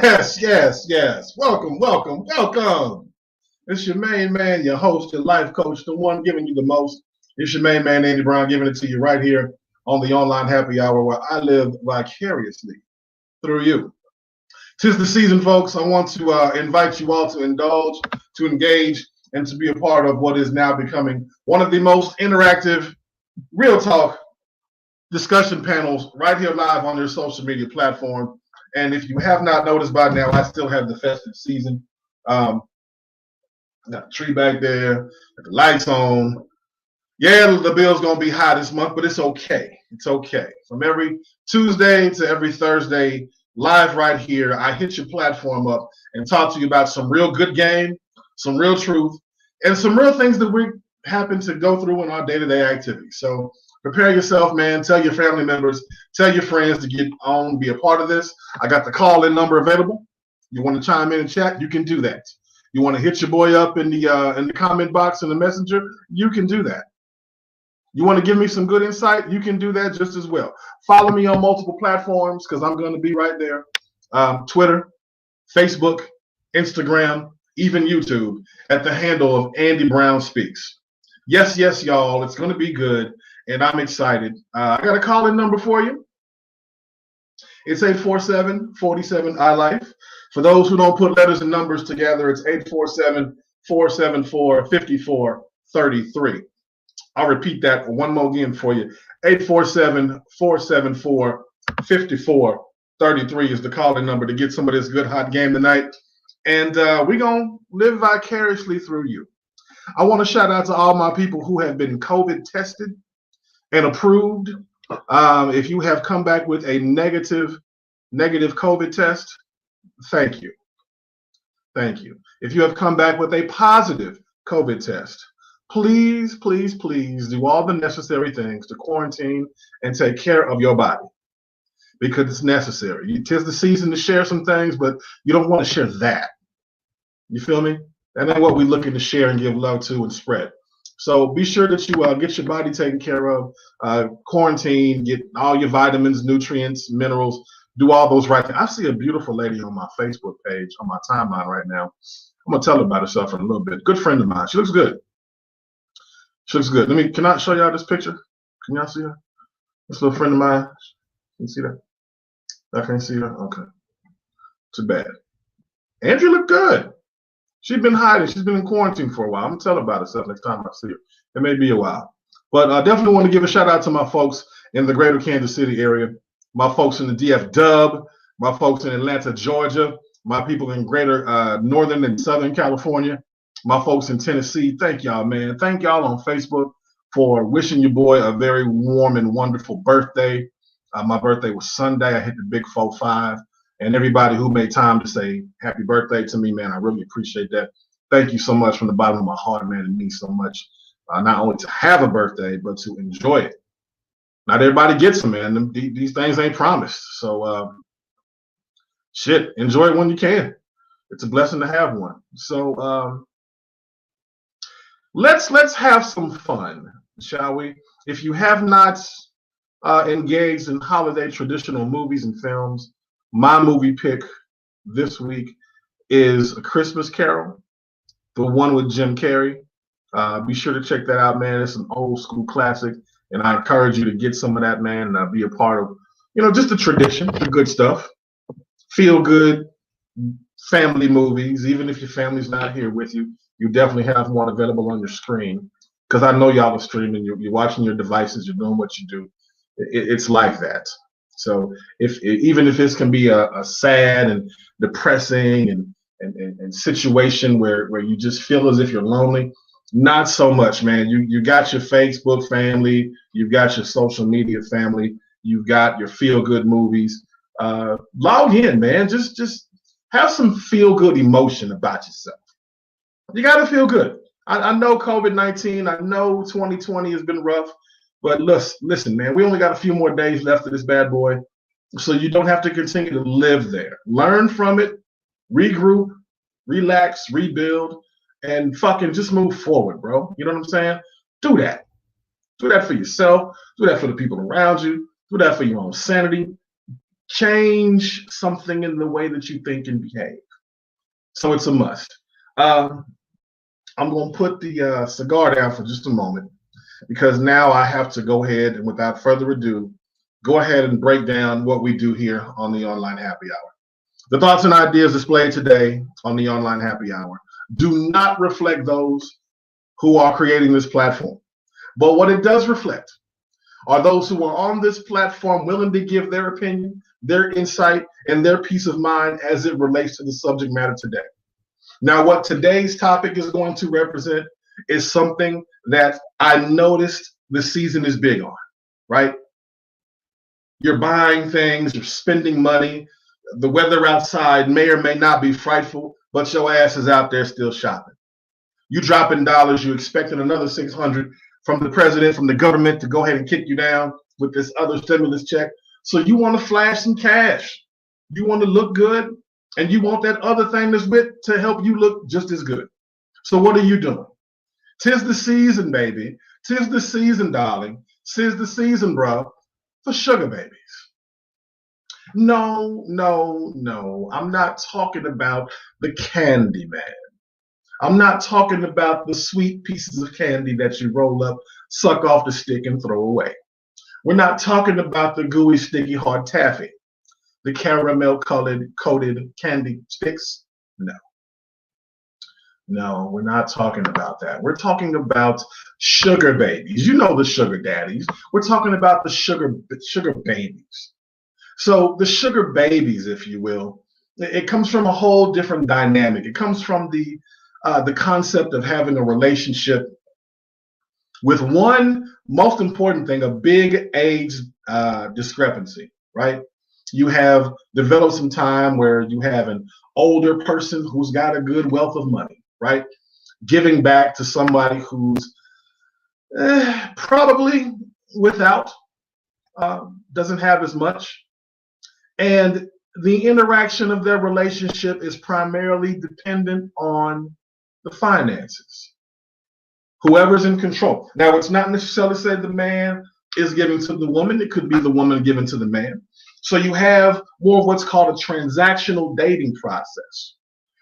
Yes. Welcome. It's your main man, your host, your life coach, the one giving you the most. It's your main man, Andy Brown, giving it to you right here on the online happy hour where I live vicariously through you. Tis the season, folks. I want to invite you all to indulge, to engage, and to be a part of what is now becoming one of the most interactive, real talk discussion panels right here live on your social media platform. And if you have not noticed by now, I still have the festive season. Got the tree back there, got the lights on. Yeah, the bill's gonna be high this month, but it's okay. It's okay. From every Tuesday to every Thursday, live right here, I hit your platform up and talk to you about some real good game, some real truth, and some real things that we happen to go through in our day-to-day activities. So prepare yourself, man. Tell your family members, tell your friends to get on, be a part of this. I got the call-in number available. You want to chime in and chat? You can do that. You want to hit your boy up in the comment box in the messenger? You can do that. You want to give me some good insight? You can do that just as well. Follow me on multiple platforms because I'm going to be right there. Twitter, Facebook, Instagram, even YouTube at the handle of Andy Brown Speaks. Yes, y'all. It's going to be good, and I'm excited. I got a call-in number for you. It's 847-47-ILIFE. For those who don't put letters and numbers together, it's 847-474-5433. I'll repeat that one more again for you. 847-474-5433 is the calling number to get some of this good hot game tonight. And we're going to live vicariously through you. I want to shout out to all my people who have been COVID tested and approved. If you have come back with a negative COVID test, thank you. If you have come back with a positive COVID test, please do all the necessary things to quarantine and take care of your body because it's necessary. It is the season to share some things, but you don't want to share that. You feel me? That ain't what we're looking to share and give love to and spread. So be sure that you get your body taken care of, quarantine, get all your vitamins, nutrients, minerals, do all those right things. I see a beautiful lady on my Facebook page, on my timeline right now. I'm going to tell her about herself in a little bit. Good friend of mine. She looks good. Can I show y'all this picture? Can y'all see her? This little friend of mine. Can you see that? I can't see her? Okay. Too bad. Andrea looked good. She's been hiding. She's been in quarantine for a while. I'm going to tell her about herself next time I see her. It may be a while. But I definitely want to give a shout out to my folks in the greater Kansas City area, my folks in the DF Dub, my folks in Atlanta, Georgia, my people in greater Northern and Southern California, my folks in Tennessee. Thank y'all, man. Thank y'all on Facebook for wishing your boy a very warm and wonderful birthday. My birthday was Sunday. I hit the big 4-5. And everybody who made time to say happy birthday to me, man, I really appreciate that. Thank you so much from the bottom of my heart, man. It means so much, not only to have a birthday, but to enjoy it. Not everybody gets them, man. These things ain't promised. So, enjoy it when you can. It's a blessing to have one. So, let's have some fun, shall we? If you have not engaged in holiday traditional movies and films, my movie pick this week is A Christmas Carol, the one with Jim Carrey. Be sure to check that out, man. It's an old school classic, and I encourage you to get some of that, man, and be a part of, just the tradition, the good stuff. Feel good family movies. Even if your family's not here with you, you definitely have one available on your screen because I know y'all are streaming. You're watching your devices. You're doing what you do. It's like that. So even if this can be a sad and depressing and situation where you just feel as if you're lonely, not so much, man. You got your Facebook family, you've got your social media family, you've got your feel good movies. Log in, man. Just have some feel good emotion about yourself. You got to feel good. I know COVID-19. I know 2020 has been rough. But listen, man, we only got a few more days left of this bad boy, so you don't have to continue to live there. Learn from it, regroup, relax, rebuild, and fucking just move forward, bro. You know what I'm saying? Do that. Do that for yourself. Do that for the people around you. Do that for your own sanity. change something in the way that you think and behave. So it's a must. I'm going to put the cigar down for just a moment because now I have to go ahead and without further ado, go ahead and break down what we do here on the Online Happy Hour. The thoughts and ideas displayed today on the Online Happy Hour do not reflect those who are creating this platform. But what it does reflect are those who are on this platform willing to give their opinion, their insight, and their peace of mind as it relates to the subject matter today. Now, what today's topic is going to represent is something that I noticed the season is big on, right? You're buying things, you're spending money. The weather outside may or may not be frightful, but your ass is out there still shopping. You dropping dollars, you expecting another 600 from the president, from the government to go ahead and kick you down with this other stimulus check. So you want to flash some cash. You want to look good, and you want that other thing that's with to help you look just as good. So what are you doing? 'Tis the season, baby. 'Tis the season, darling. 'Tis the season, bro, for sugar babies. No. I'm not talking about the candy man. I'm not talking about the sweet pieces of candy that you roll up, suck off the stick, and throw away. We're not talking about the gooey, sticky, hard taffy, the caramel coated candy sticks. No, we're not talking about that. We're talking about sugar babies. You know the sugar daddies. We're talking about the sugar babies. So the sugar babies, if you will, it comes from a whole different dynamic. It comes from the concept of having a relationship with one most important thing, a big age discrepancy, right? You have developed some time where you have an older person who's got a good wealth of money, right? Giving back to somebody who's probably without, doesn't have as much. And the interaction of their relationship is primarily dependent on the finances. Whoever's in control. Now, it's not necessarily said the man is giving to the woman. It could be the woman giving to the man. So you have more of what's called a transactional dating process,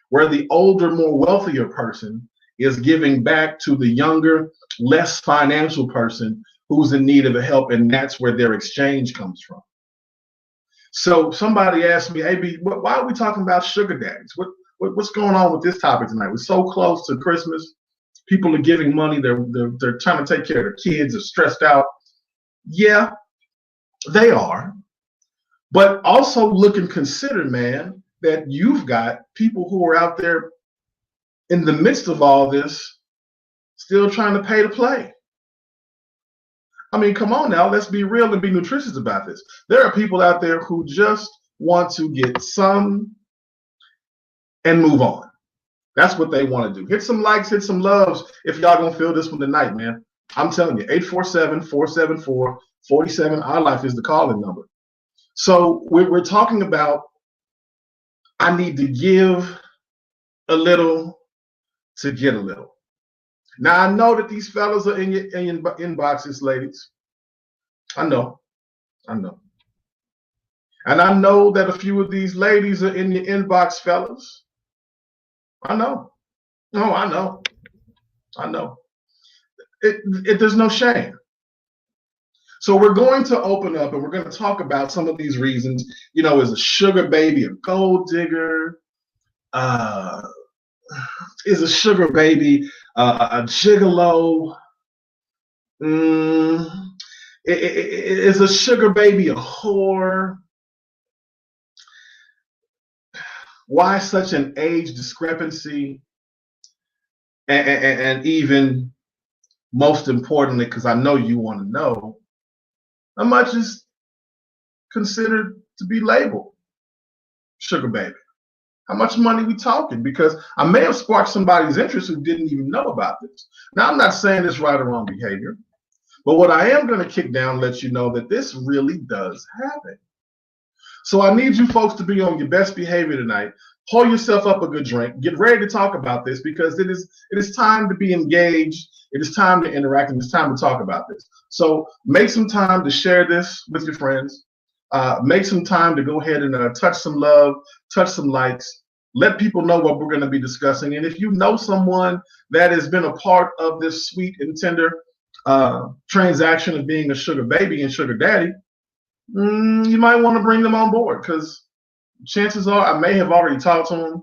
where the older, more wealthier person is giving back to the younger, less financial person who's in need of the help, and that's where their exchange comes from. So somebody asked me, AB, why are we talking about sugar daddies? What's going on with this topic tonight? We're so close to Christmas. People are giving money. They're trying to take care of their kids. They're stressed out. Yeah, they are. But also look and consider, man, that you've got people who are out there in the midst of all this still trying to pay to play. I mean, come on now. Let's be real and be nutritious about this. There are people out there who just want to get some and move on. That's what they want to do. Hit some likes, hit some loves if y'all gonna feel this one tonight, man. I'm telling you, 847-474-47. Our Life is the calling number. So we're talking about I need to give a little to get a little. Now, I know that these fellas are in your inboxes, ladies. I know. And I know that a few of these ladies are in your inbox, fellas. I know. No, I know. There's no shame. So we're going to open up and we're going to talk about some of these reasons. You know, is a sugar baby a gold digger? Is a sugar baby a gigolo? Is a sugar baby a whore? Why such an age discrepancy? And even most importantly, because I know you want to know, how much is considered to be labeled sugar baby? How much money we talking? Because I may have sparked somebody's interest who didn't even know about this. Now, I'm not saying it's right or wrong behavior, but what I am going to kick down, let you know that this really does happen. So I need you folks to be on your best behavior tonight. Pour yourself up a good drink. Get ready to talk about this because it is time to be engaged. It is time to interact, and it's time to talk about this. So make some time to share this with your friends. make some time to go ahead and touch some love, touch some likes, let people know what we're going to be discussing. And if you know someone that has been a part of this sweet and tender transaction of being a sugar baby and sugar daddy, you might want to bring them on board, because chances are I may have already talked to them.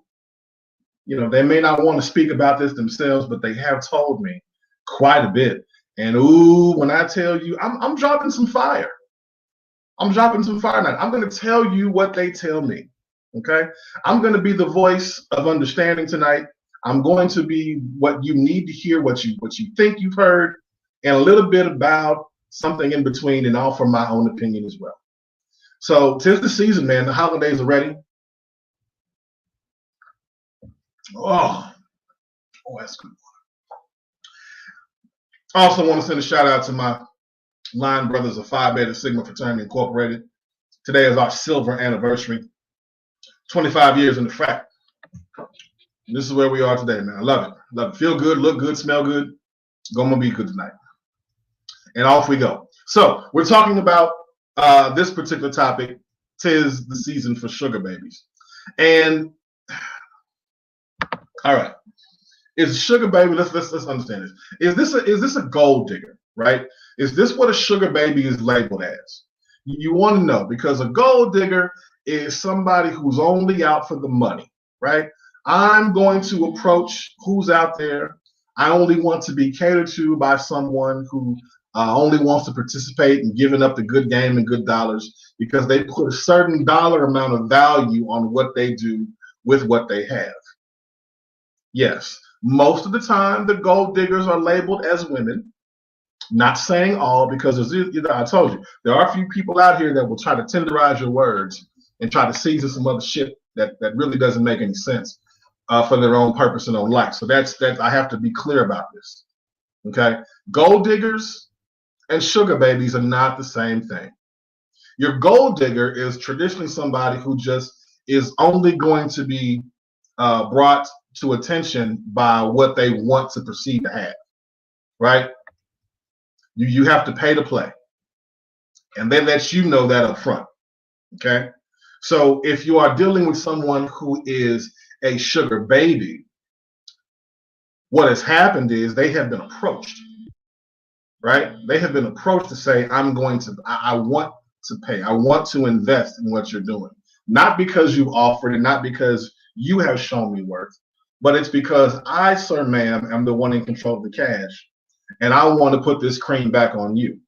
You know, they may not want to speak about this themselves, but they have told me quite a bit. And when I tell you, I'm dropping some fire. I'm dropping some fire now. I'm going to tell you what they tell me. Okay? I'm going to be the voice of understanding tonight. I'm going to be what you need to hear, what you think you've heard, and a little bit about something in between, and offer my own opinion as well. So 'tis the season, man. The holidays are ready. Oh, that's good. I also want to send a shout out to my line brothers of Phi Beta Sigma Fraternity Incorporated. Today is our silver anniversary. 25 years in the frat. This is where we are today, man. I love it. Love it. Feel good, look good, smell good. Gonna be good tonight. And off we go. So we're talking about this particular topic. 'Tis the season for sugar babies. And all right, is sugar baby? Let's understand this. Is this a gold digger? Right? Is this what a sugar baby is labeled as? You want to know, because a gold digger is somebody who's only out for the money, right? I'm going to approach who's out there. I only want to be catered to by someone who only wants to participate in giving up the good game and good dollars, because they put a certain dollar amount of value on what they do with what they have. Yes, most of the time the gold diggers are labeled as women. Not saying all, because I told you, there are a few people out here that will try to tenderize your words and try to season some other shit that really doesn't make any sense for their own purpose and own life. So that's I have to be clear about this. Okay, gold diggers and sugar babies are not the same thing. Your gold digger is traditionally somebody who just is only going to be brought to attention by what they want to perceive to have, right? You have to pay to play, and they let you know that up front. Okay, so if you are dealing with someone who is a sugar baby, what has happened is they have been approached, right? They have been approached to say, I want to pay, I want to invest in what you're doing, not because you offered it, not because you have shown me worth, but it's because I, sir, ma'am, am the one in control of the cash, and I want to put this cream back on you.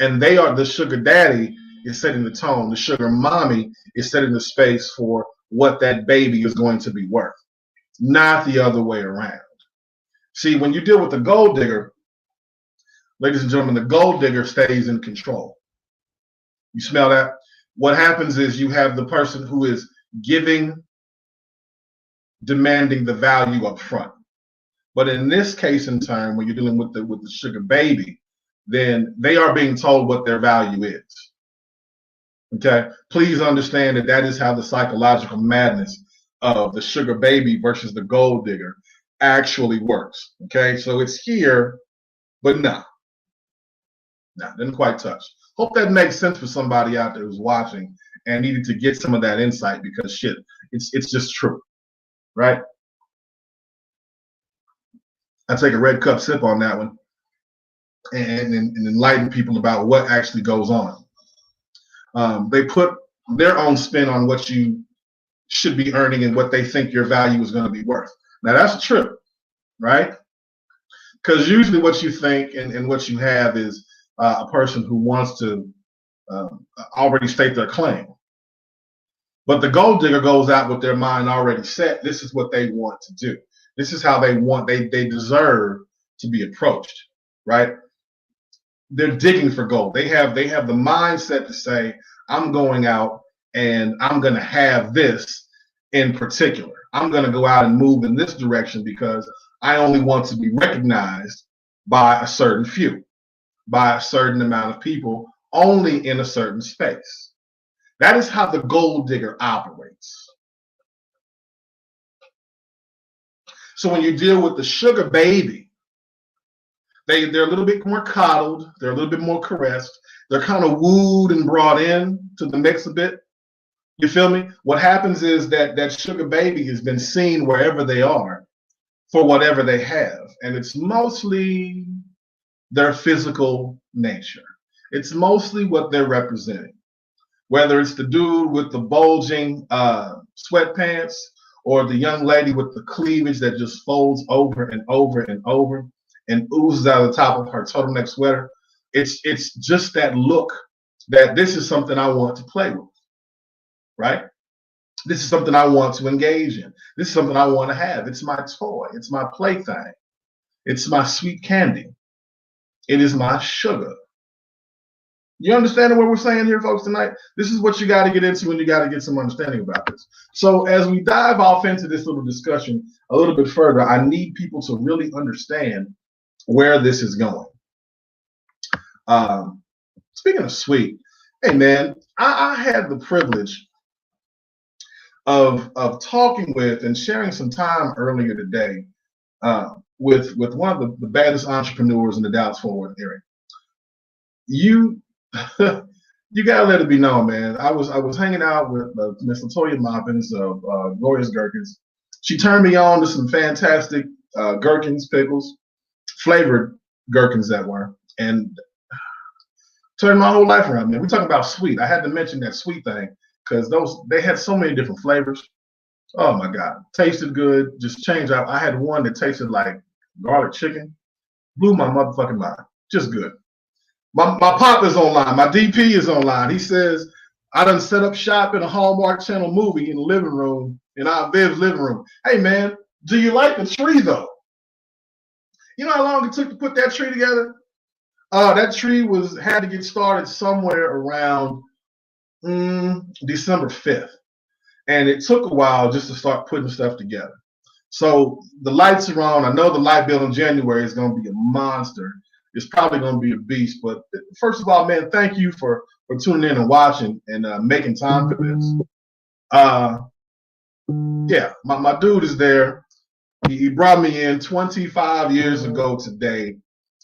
And the sugar daddy is setting the tone. The sugar mommy is setting the space for what that baby is going to be worth, not the other way around. See, when you deal with the gold digger, ladies and gentlemen, the gold digger stays in control. You smell that? What happens is you have the person who is demanding the value up front. But in this case in turn, when you're dealing with the sugar baby, then they are being told what their value is. Okay, please understand that is how the psychological madness of the sugar baby versus the gold digger actually works. Okay, so it's here, but no, didn't quite touch. Hope that makes sense for somebody out there who's watching and needed to get some of that insight, because shit, it's just true, right? I take a red cup sip on that one and enlighten people about what actually goes on. They put their own spin on what you should be earning and what they think your value is going to be worth. Now that's true, right? Because usually what you think and what you have is a person who wants to already state their claim. But the gold digger goes out with their mind already set. This is what they want to do. This is how they deserve to be approached, right? They're digging for gold. They have the mindset to say, I'm going out and I'm going to have this in particular. I'm going to go out and move in this direction because I only want to be recognized by a certain few, by a certain amount of people, only in a certain space. That is how the gold digger operates. So when you deal with the sugar baby, They're a little bit more coddled. They're a little bit more caressed. They're kind of wooed and brought in to the mix a bit. You feel me? What happens is that sugar baby has been seen wherever they are for whatever they have, and it's mostly their physical nature. It's mostly what they're representing. Whether it's the dude with the bulging sweatpants or the young lady with the cleavage that just folds over and over and over and oozes out of the top of her turtleneck sweater, it's just that look that this is something I want to play with, right? This is something I want to engage in. This is something I want to have. It's my toy. It's my plaything. It's my sweet candy. It is my sugar. You understand what we're saying here, folks, tonight? This is what you got to get into, and you got to get some understanding about this. So as we dive off into this little discussion a little bit further, I need people to really understand where this is going. Speaking of sweet, hey, man, I had the privilege of talking with and sharing some time earlier today with one of the baddest entrepreneurs in the Dallas-Fort Worth area. You gotta let it be known, man. I was hanging out with Miss Latoya Moppins of Glorious Gherkins. She turned me on to some fantastic gherkins, pickles, flavored gherkins that were, and turned my whole life around, man. We're talking about sweet. I had to mention that sweet thing because they had so many different flavors. Oh my God, tasted good. Just changed out. I had one that tasted like garlic chicken. Blew my motherfucking mind. Just good. My pop is online. My DP is online. He says, I done set up shop in a Hallmark Channel movie in the living room, in our Viv's living room. Hey, man, do you like the tree, though? You know how long it took to put that tree together? That tree had to get started somewhere around December 5th. And it took a while just to start putting stuff together. So the lights are on. I know the light bill in January is going to be a monster. It's probably going to be a beast. But first of all, man, thank you for tuning in and watching and making time for this. Yeah, my dude is there. He brought me in 25 years ago today.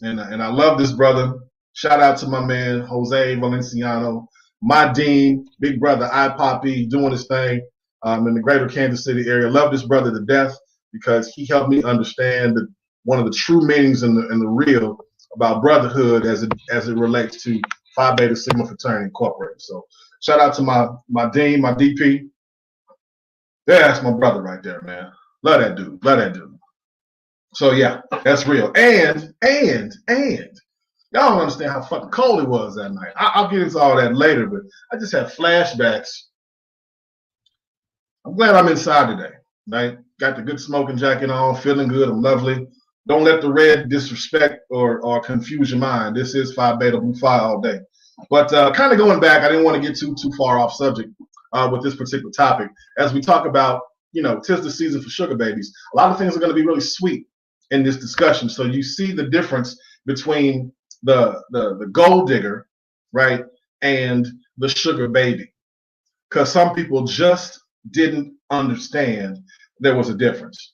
And I love this brother. Shout out to my man, Jose Valenciano, my dean, big brother, iPoppy, doing his thing in the greater Kansas City area. Love this brother to death because he helped me understand one of the true meanings and the real about brotherhood as it relates to Phi Beta Sigma Fraternity Incorporated. So shout out to my dean, my DP. Yeah, that's my brother right there, man. Love that dude. Love that dude. So yeah, that's real. And y'all don't understand how fucking cold it was that night. I'll get into all that later, but I just had flashbacks. I'm glad I'm inside today. Right? Got the good smoking jacket on, feeling good. I'm lovely. Don't let the red disrespect or confuse your mind. This is Phi Beta Blue Phi all day. But kind of going back, I didn't want to get too far off subject with this particular topic. As we talk about, tis the season for sugar babies. A lot of things are going to be really sweet in this discussion. So you see the difference between the gold digger, right, and the sugar baby. Because some people just didn't understand there was a difference.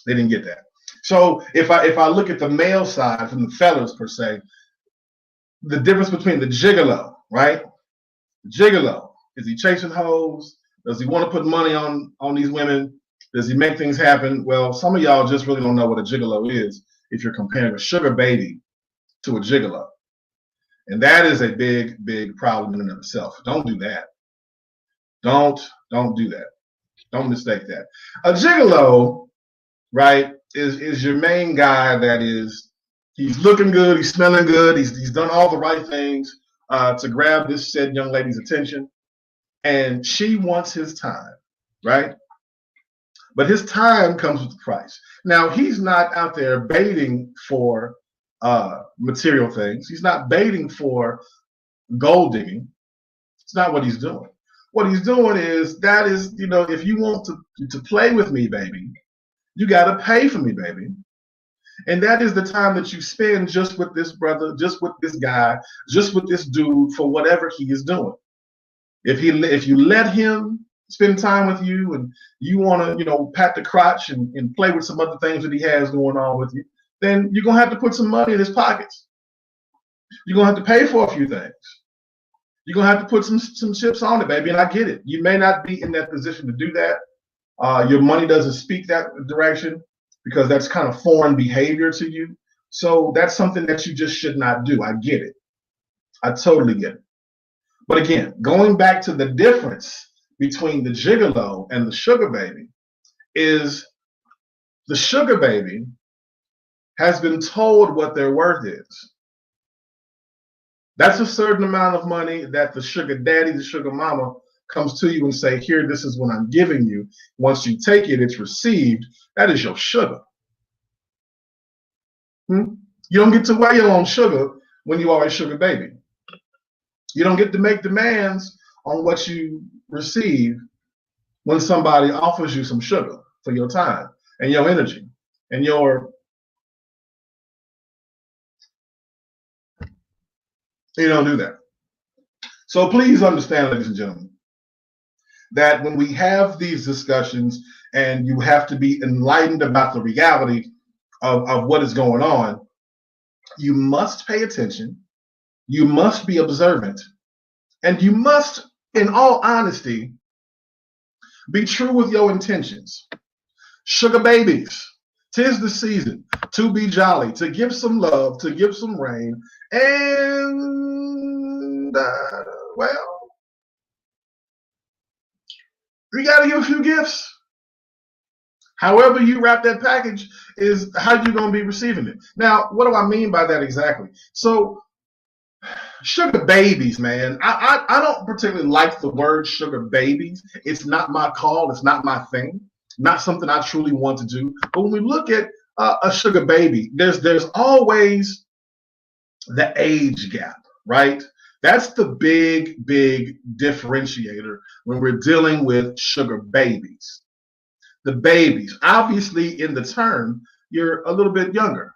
They didn't get that. So if I look at the male side from the fellas per se, the difference between the gigolo, right? Gigolo, is he chasing hoes? Does he want to put money on these women? Does he make things happen? Well, some of y'all just really don't know what a gigolo is if you're comparing a sugar baby to a gigolo. And that is a big, big problem in and of itself. Don't do that. Don't do that. Don't mistake that. A gigolo, right, is your main guy that he's looking good, he's smelling good, he's done all the right things to grab this said young lady's attention. And she wants his time, right? But his time comes with the price. Now, he's not out there baiting for material things. He's not baiting for gold digging. It's not what he's doing. What he's doing is if you want to play with me, baby, you got to pay for me, baby. And that is the time that you spend just with this brother, just with this guy, just with this dude for whatever he is doing. If you let him spend time with you and you want to, pat the crotch and play with some other things that he has going on with you, then you're gonna have to put some money in his pockets. You're gonna have to pay for a few things. You're gonna have to put some chips on it, baby. And I get it. You may not be in that position to do that. Your money doesn't speak that direction because that's kind of foreign behavior to you. So that's something that you just should not do. I get it. I totally get it. But again, going back to the difference between the gigolo and the sugar baby is the sugar baby has been told what their worth is. That's a certain amount of money that the sugar daddy, the sugar mama comes to you and say, here, this is what I'm giving you. Once you take it, it's received. That is your sugar. You don't get to weigh your own sugar when you are a sugar baby. You don't get to make demands on what you receive when somebody offers you some sugar for your time and your energy and your, you don't do that. So please understand, ladies and gentlemen, that when we have these discussions and you have to be enlightened about the reality of what is going on, you must pay attention, you must be observant, and you must, in all honesty, be true with your intentions. Sugar babies, 'tis the season to be jolly, to give some love, to give some rain, and, well, you got to give a few gifts. However you wrap that package is how you're going to be receiving it. Now, what do I mean by that exactly? So, sugar babies, man. I don't particularly like the word sugar babies. It's not my call. It's not my thing. Not something I truly want to do. But when we look at a sugar baby, there's always the age gap, right? That's the big differentiator when we're dealing with sugar babies. The babies, obviously in the term, you're a little bit younger,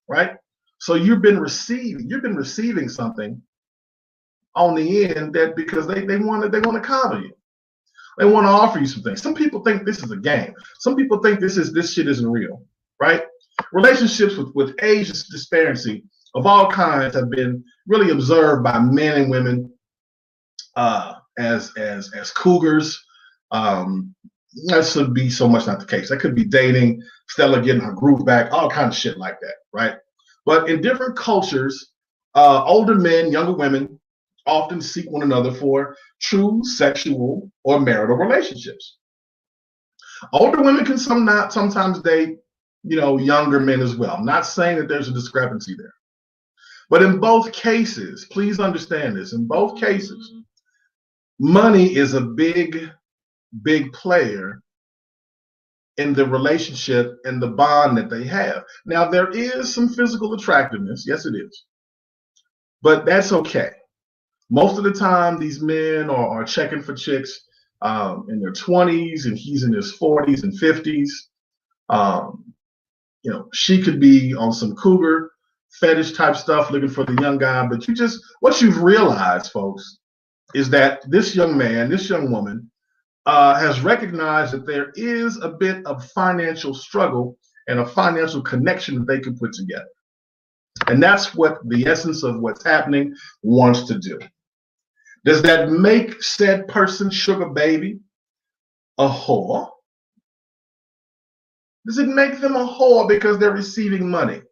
right? So you've been receiving something on the end that because they want to coddle you. They want to offer you some things. Some people think this is a game. Some people think this shit isn't real, right? Relationships with age disparity of all kinds have been really observed by men and women as cougars. That should be so much not the case. That could be dating, Stella getting her groove back, all kind of shit like that, right? But in different cultures, older men, younger women often seek one another for true sexual or marital relationships. Older women can sometimes date, younger men as well. I'm not saying that there's a discrepancy there. But in both cases, please understand this, in both cases, money is a big player in the relationship and the bond that they have. Now, there is some physical attractiveness. Yes, it is. But that's okay. Most of the time, these men are checking for chicks in their 20s, and he's in his 40s and 50s. She could be on some cougar fetish type stuff looking for the young guy. But what you've realized, folks, is that this young man, this young woman, has recognized that there is a bit of financial struggle and a financial connection that they can put together. And that's what the essence of what's happening wants to do. Does that make said person, sugar baby, a whore? Does it make them a whore because they're receiving money?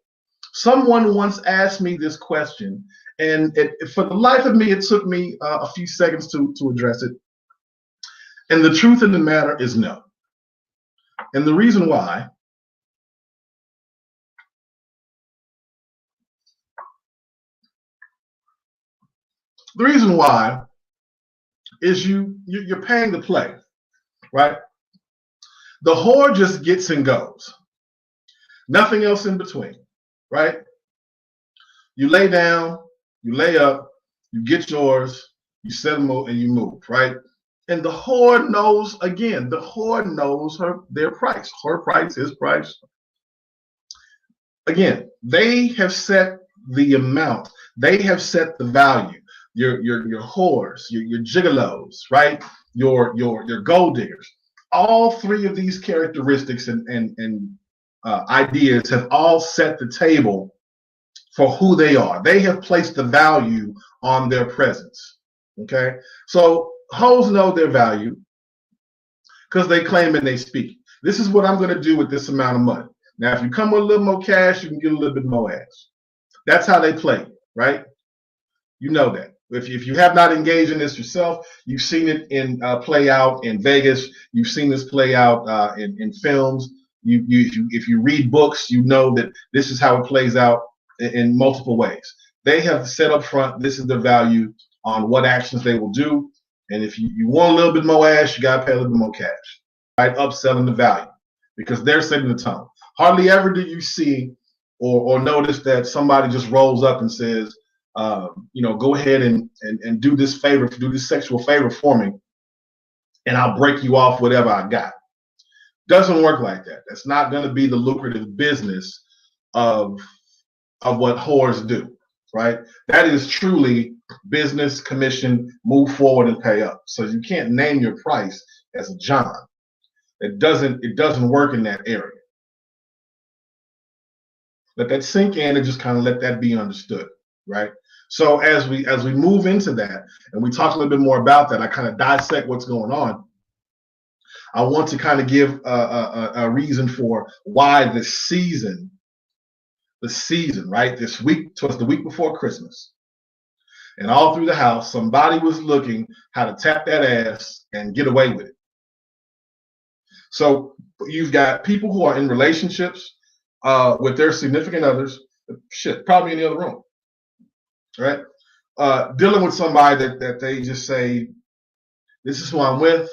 Someone once asked me this question, and for the life of me, it took me a few seconds to address it. And the truth of the matter is no. And the reason why is you're paying to play, right? The whore just gets and goes. Nothing else in between, right? You lay down, you lay up, you get yours, you settle and you move, right? And the whore knows, again, the whore knows their price. Her price, his price. Again, they have set the amount. They have set the value. Your whores, your gigolos, right? Your gold diggers. All three of these characteristics and ideas have all set the table for who they are. They have placed the value on their presence. Okay, so hoes know their value because they claim and they speak. This is what I'm going to do with this amount of money. Now, if you come with a little more cash, you can get a little bit more ass. That's how they play, right? You know that. If you have not engaged in this yourself, you've seen it in play out in Vegas. You've seen this play out in films. If you read books, you know that this is how it plays out in multiple ways. They have set up front, this is the value on what actions they will do. And if you want a little bit more ass, you got to pay a little bit more cash, right? Upselling the value because they're setting the tone. Hardly ever do you see or notice that somebody just rolls up and says, go ahead and do this favor, do this sexual favor for me, and I'll break you off whatever I got. Doesn't work like that. That's not going to be the lucrative business of what whores do, right? That is truly business, commission, move forward and pay up. So you can't name your price as a John. It doesn't work in that area. Let that sink in and just kind of let that be understood, right? So as we move into that and we talk a little bit more about that, I kind of dissect what's going on. I want to kind of give a reason for why the season, right? This week, towards the week before Christmas, and all through the house, somebody was looking how to tap that ass and get away with it. So you've got people who are in relationships with their significant others, probably in the other room, right? Dealing with somebody that they just say, this is who I'm with,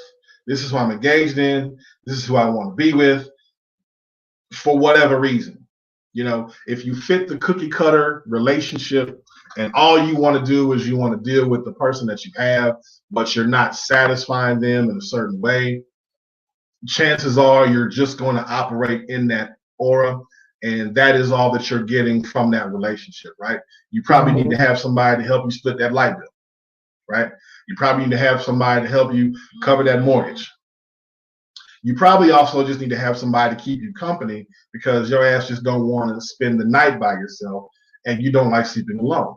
this is who I'm engaged in, this is who I want to be with, for whatever reason. If you fit the cookie cutter relationship and all you want to do is you want to deal with the person that you have, but you're not satisfying them in a certain way, chances are you're just going to operate in that aura. And that is all that you're getting from that relationship, right? You probably need to have somebody to help you split that light bill, right? You probably need to have somebody to help you cover that mortgage. You probably also just need to have somebody to keep you company because your ass just don't want to spend the night by yourself and you don't like sleeping alone.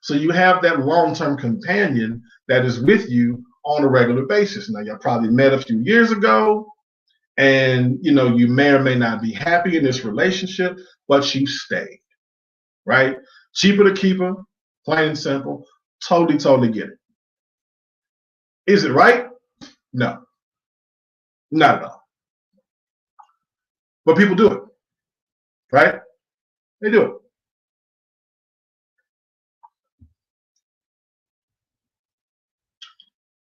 So you have that long-term companion that is with you on a regular basis. Now, y'all probably met a few years ago, and you may or may not be happy in this relationship, but you stayed, right? Cheaper to keep her, plain and simple. Totally get it. Is it right? No, not at all. But people do it, right? They do it.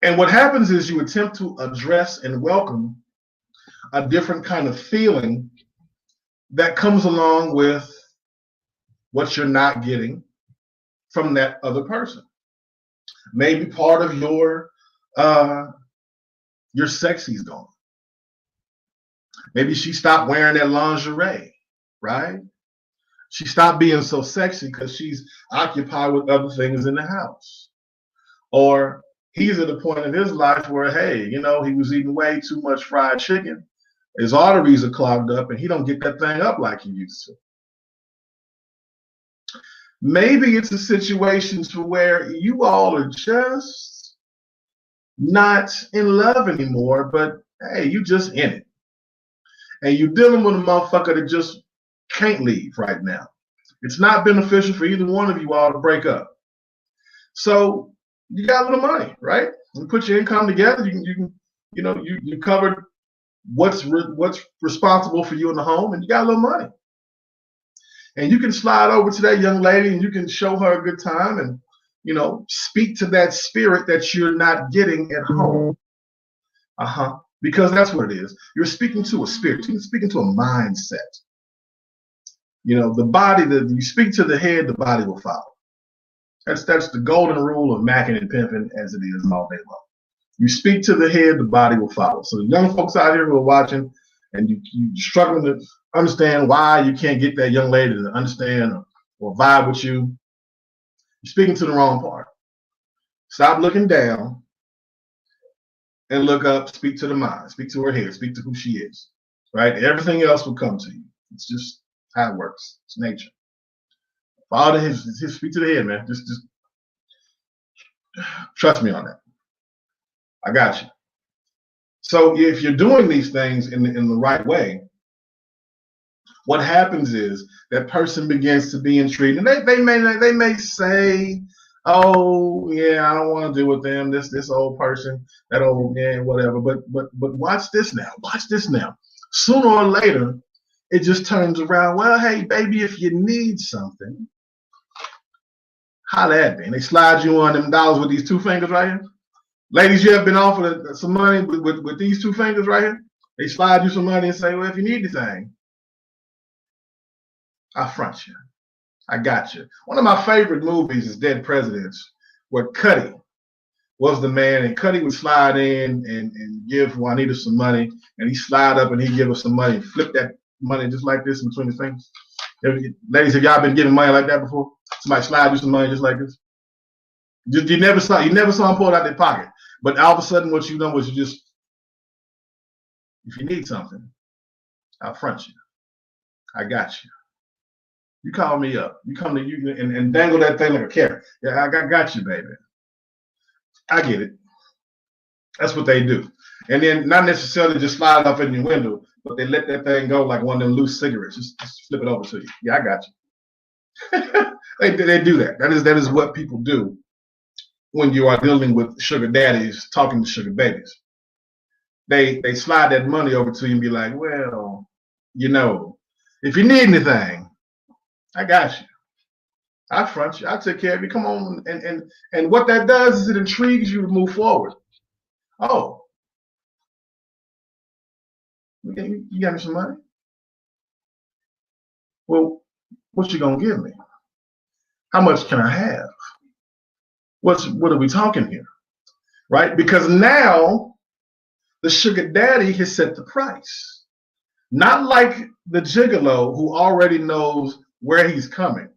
And what happens is you attempt to address and welcome a different kind of feeling that comes along with what you're not getting from that other person. Maybe part of your sexy's gone. Maybe she stopped wearing that lingerie, right? She stopped being so sexy because she's occupied with other things in the house. Or he's at a point in his life where, hey, he was eating way too much fried chicken. His arteries are clogged up and he don't get that thing up like he used to. Maybe it's a situation to where you all are just not in love anymore, but hey, you just in it. And you're dealing with a motherfucker that just can't leave right now. It's not beneficial for either one of you all to break up. So you got a little money, right? You put your income together, you covered what's responsible for you in the home, and you got a little money. And you can slide over to that young lady and you can show her a good time and, speak to that spirit that you're not getting at home. Because that's what it is. You're speaking to a spirit. You're speaking to a mindset. The body, you speak to the head, the body will follow. That's the golden rule of macking and pimping as it is all day long. You speak to the head, the body will follow. So the young folks out here who are watching and you're struggling to understand why you can't get that young lady to understand or vibe with you, you're speaking to the wrong part. Stop looking down and look up, speak to the mind, speak to her head, speak to who she is. right? Everything else will come to you. It's just how it works. It's nature. Father, his feet to the head, man. Just trust me on that. I got you. So if you're doing these things in the right way, what happens is that person begins to be intrigued, and they may say, "Oh yeah, I don't want to deal with them. This old person, that old man, whatever." But watch this now. Watch this now. Sooner or later, it just turns around. Well, hey, baby, if you need something, holla at me. And they slide you on them dollars with these two fingers right here. Ladies, you have been offered some money with these two fingers right here. They slide you some money and say, "Well, if you need anything, I front you. I got you." One of my favorite movies is Dead Presidents, where Cuddy was the man, and Cuddy would slide in and give Juanita some money, and he slide up and he give her some money, and flip that money just like this in between his fingers. Ladies, have y'all been giving money like that before? Somebody slide you some money just like this. You never saw them pull it out their pocket, but all of a sudden, what you know was if you need something, I'll front you. I got you. You call me up. You come to you and dangle that thing like a carrot. Yeah, I got you, baby. I get it. That's what they do. And then not necessarily just slide up in your window, but they let that thing go like one of them loose cigarettes. Just flip it over to you. Yeah, I got you. they do that. That is what people do when you are dealing with sugar daddies talking to sugar babies. They slide that money over to you and be like, "Well, if you need anything, I got you. I front you. I take care of you. Come on." And what that does is it intrigues you to move forward. Oh, you got me some money? Well, what you gonna give me? How much can I have? What are we talking here? Right? Because now the sugar daddy has set the price. Not like the gigolo who already knows where he's coming,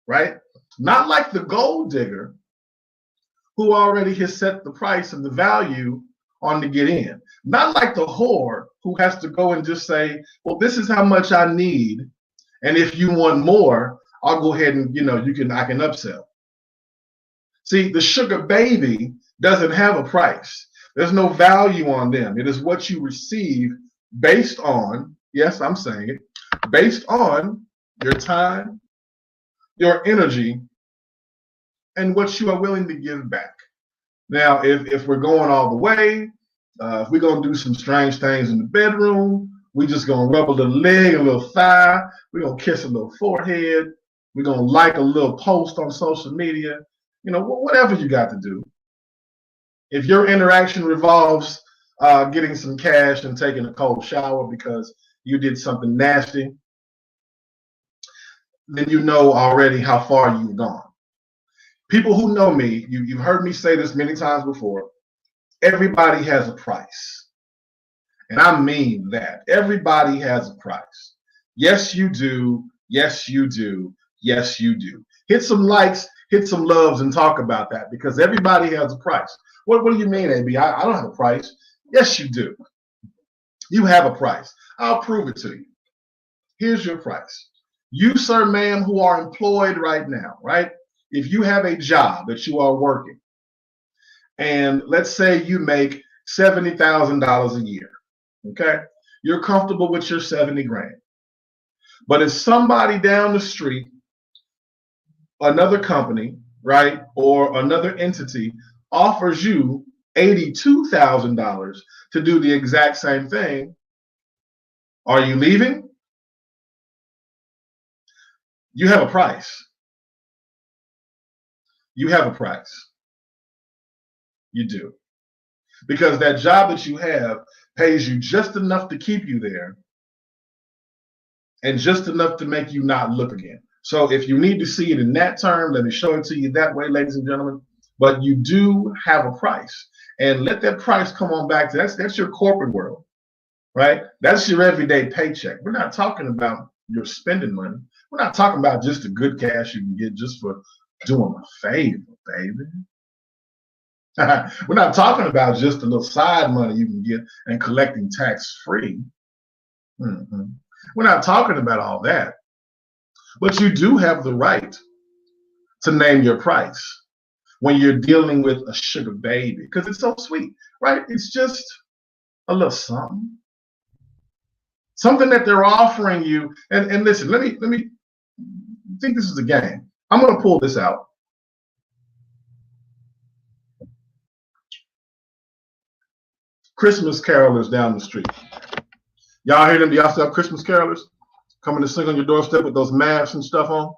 right? Not like the gold digger who already has set the price and the value on to get in. Not like the whore who has to go and just say, "Well, this is how much I need, and if you want more, I'll go ahead and I can upsell." See, the sugar baby doesn't have a price. There's no value on them. It is what you receive based on, yes, I'm saying it, based on your time, your energy, and what you are willing to give back. Now, if we're going all the way, if we're going to do some strange things in the bedroom, we just going to rub a little leg, a little thigh, we're going to kiss a little forehead, we're going to like a little post on social media, whatever you got to do. If your interaction revolves getting some cash and taking a cold shower because you did something nasty, then you know already how far you've gone. People who know me, you've heard me say this many times before, everybody has a price. And I mean that. Everybody has a price. Yes, you do. Yes, you do. Yes, you do. Hit some likes, hit some loves, and talk about that because everybody has a price. What do you mean, AB? I don't have a price. Yes, you do. You have a price. I'll prove it to you. Here's your price. You, sir, ma'am, who are employed right now, right? If you have a job that you are working, and let's say you make $70,000 a year, okay? You're comfortable with your 70 grand. But if somebody down the street, another company, right, or another entity offers you $82,000 to do the exact same thing, are you leaving? You have a price. You have a price. You do. Because that job that you have pays you just enough to keep you there and just enough to make you not look again. So if you need to see it in that term, let me show it to you that way, ladies and gentlemen. But you do have a price. And let that price come on back to that's your corporate world, right? That's your everyday paycheck. We're not talking about your spending money. We're not talking about just the good cash you can get just for doing a favor, baby. We're not talking about just a little side money you can get and collecting tax free. Mm-hmm. We're not talking about all that, but you do have the right to name your price when you're dealing with a sugar baby because it's so sweet, right? It's just a little something that they're offering you. And listen, let me think this is a game. I'm gonna pull this out. Christmas carolers down the street. Y'all hear them? Y'all still have Christmas carolers coming to sing on your doorstep with those masks and stuff on?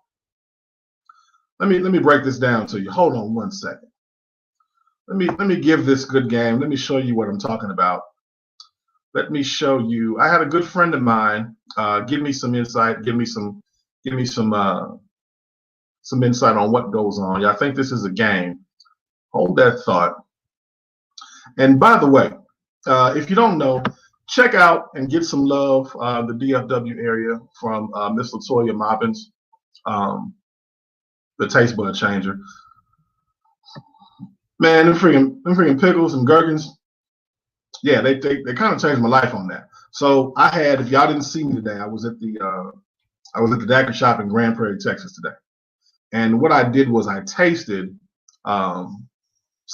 Let me break this down to you. Hold on one second. Let me give this good game. Let me show you what I'm talking about. Let me show you. I had a good friend of mine give me some insight. Give me some insight on what goes on. Yeah, I think this is a game. Hold that thought. And by the way, if you don't know, check out and get some love the DFW area from Miss Latoya Mobbins, the taste bud changer. Man, them freaking pickles and gherkins. Yeah, they kind of changed my life on that. So I had, if y'all didn't see me today, I was at the Daiquiri shop in Grand Prairie, Texas today. And what I did was I tasted some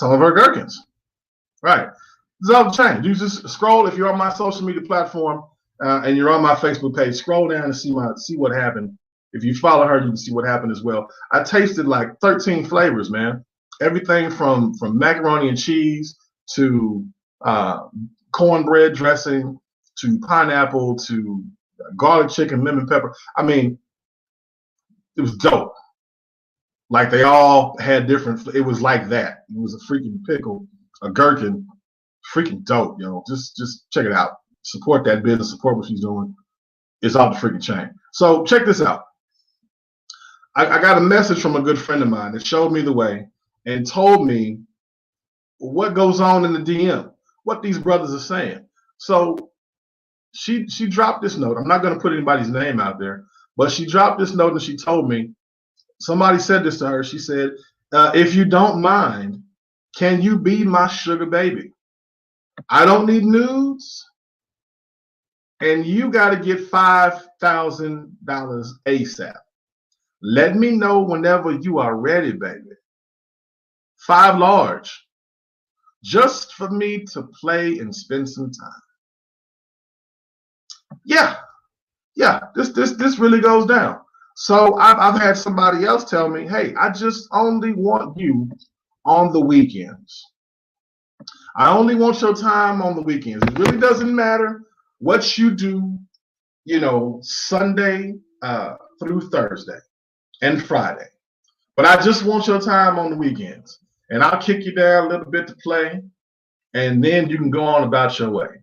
of her gherkins. Right. It's all changed. You just scroll if you're on my social media platform and you're on my Facebook page. Scroll down and see what happened. If you follow her, you can see what happened as well. I tasted like 13 flavors, man. Everything from macaroni and cheese to cornbread dressing to pineapple to garlic chicken, lemon pepper. I mean, it was dope. Like they all had different. It was like that. It was a freaking pickle, a gherkin, freaking dope, yo. Just check it out. Support that business. Support what she's doing. It's off the freaking chain. So check this out. I got a message from a good friend of mine that showed me the way and told me what goes on in the DM, what these brothers are saying. So she dropped this note. I'm not going to put anybody's name out there, but she dropped this note and she told me, somebody said this to her. She said, if you don't mind, can you be my sugar baby? I don't need nudes. And you got to get $5,000 ASAP. Let me know whenever you are ready, baby. 5 large. Just for me to play and spend some time. Yeah. This really goes down. So I've had somebody else tell me, hey, I just only want you on the weekends. I only want your time on the weekends. It really doesn't matter what you do, Sunday through Thursday and Friday. But I just want your time on the weekends. And I'll kick you down a little bit to play, and then you can go on about your way.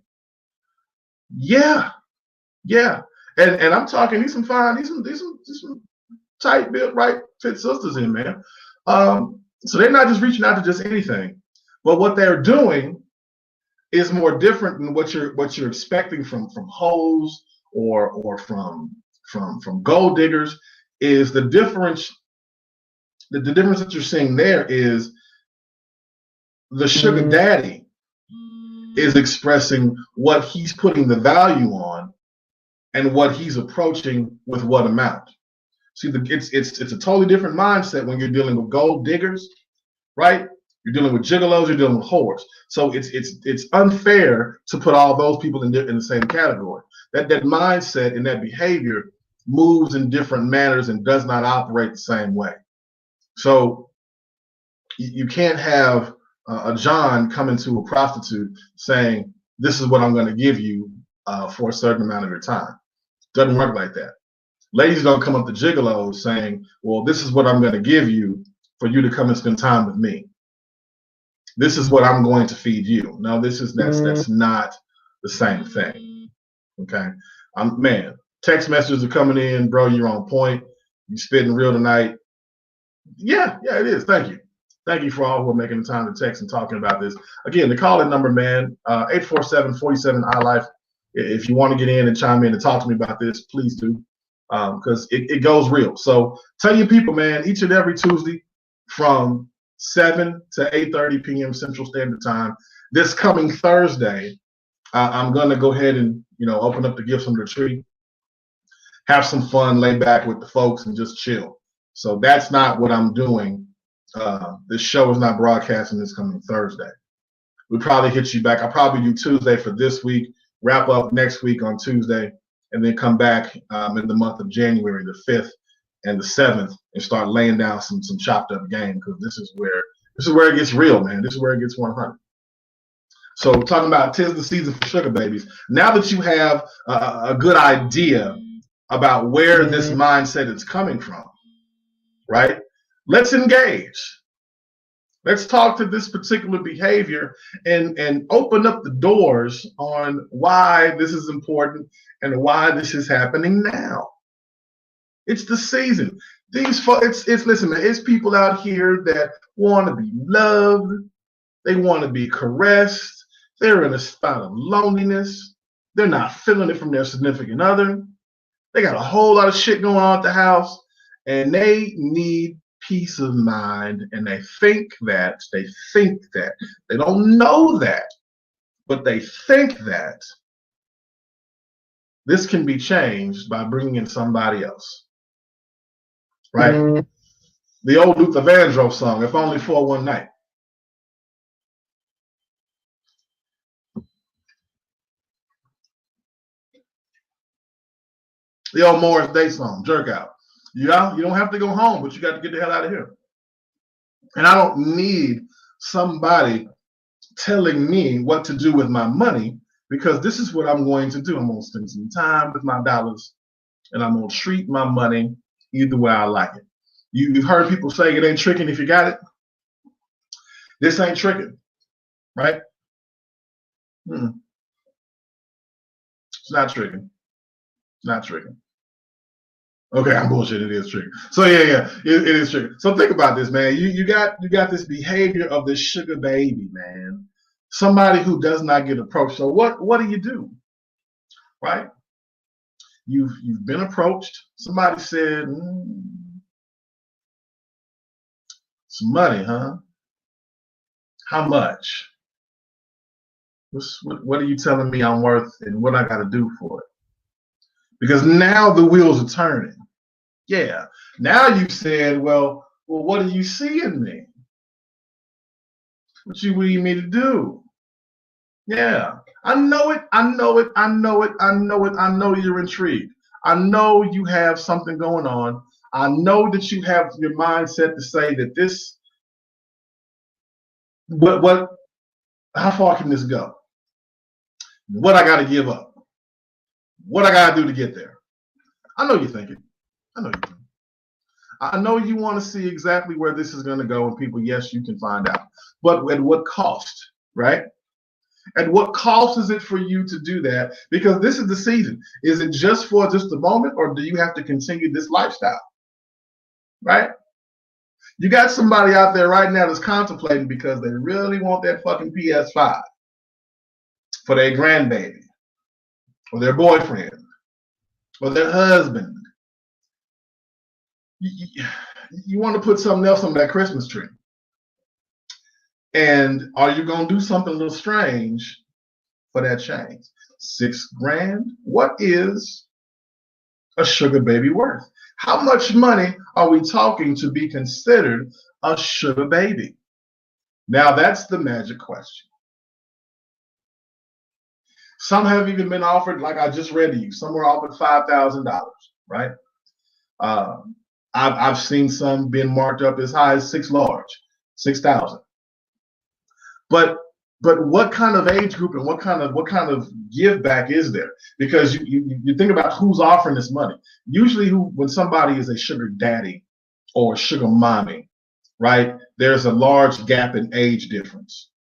Yeah. And I'm talking, these some tight built, right fit sisters in, man. So they're not just reaching out to just anything. But what they're doing is more different than what you're expecting from hoes or from gold diggers. Is the difference that you're seeing there is the sugar daddy is expressing what he's putting the value on and what he's approaching with what amount. See, it's a totally different mindset when you're dealing with gold diggers, right? You're dealing with gigolos, you're dealing with whores. So it's unfair to put all those people in the same category. That mindset and that behavior moves in different manners and does not operate the same way. So you can't have a John coming to a prostitute saying, this is what I'm going to give you for a certain amount of your time. Doesn't work like that. Ladies don't come up to gigolos saying, well, this is what I'm going to give you for you to come and spend time with me. This is what I'm going to feed you. No, that's not the same thing. Okay. Man, text messages are coming in, bro. You're on point. You spitting real tonight. Yeah, it is. Thank you. Thank you for all who are making the time to text and talking about this. Again, the call-in number, man, 847-47-I-LIFE. If you want to get in and chime in and talk to me about this, please do, because it goes real. So tell your people, man, each and every Tuesday from 7 to 8:30 p.m. Central Standard Time. This coming Thursday, I'm going to go ahead and open up the gifts under the tree, have some fun, lay back with the folks, and just chill. So that's not what I'm doing. This show is not broadcasting this coming Thursday. We probably hit you back. I'll probably do Tuesday for this week, wrap up next week on Tuesday, and then come back in the month of January, the 5th and the 7th, and start laying down some chopped up game, because this is where it gets real, man. This is where it gets 100. So talking about 'tis the season for sugar babies. Now that you have a good idea about where this mindset is coming from, right? Let's engage. Let's talk to this particular behavior and open up the doors on why this is important and why this is happening now. It's the season. Listen, man, it's people out here that want to be loved. They want to be caressed. They're in a spot of loneliness. They're not feeling it from their significant other. They got a whole lot of shit going on at the house, and they need peace of mind, and they think that they don't know that, but they think that this can be changed by bringing in somebody else, right? The old Luther Vandross song, "If Only for One Night." The old Morris Day song, "Jerk Out." You don't have to go home, but you got to get the hell out of here. And I don't need somebody telling me what to do with my money, because this is what I'm going to do. I'm going to spend some time with my dollars, and I'm going to treat my money either way I like it. You've heard people say it ain't tricking if you got it. This ain't tricking, right? It's not tricking. It's not tricking. Okay, I'm bullshit. It is tricking. So yeah, it is tricking. So think about this, man. You got this behavior of the sugar baby, man. Somebody who does not get approached. So what do? Right? You've been approached. Somebody said, some money, huh? How much? What are you telling me I'm worth, and what I got to do for it? Because now the wheels are turning. Yeah. Now you said, well, what do you see in me? What you need me to do? Yeah. I know it. I know you're intrigued. I know you have something going on. I know that you have your mindset to say that this, how far can this go? What I got to give up? What I got to do to get there? I know you're thinking. I know you want to see exactly where this is going to go, and people, yes, you can find out. But at what cost, right? At what cost is it for you to do that? Because this is the season. Is it just for just a moment, or do you have to continue this lifestyle, right? You got somebody out there right now that's contemplating because they really want that fucking PS5 for their grandbaby or their boyfriend or their husband. You want to put something else on that Christmas tree. And are you going to do something a little strange for that change? $6,000? What is a sugar baby worth? How much money are we talking to be considered a sugar baby? Now that's the magic question. Some have even been offered, like I just read to you, some were offered $5,000, right? I've seen some being marked up as high as $6,000. But what kind of age group and what kind of give back is there? Because you think about who's offering this money. Usually, when somebody is a sugar daddy or sugar mommy, right? There's a large gap in age difference.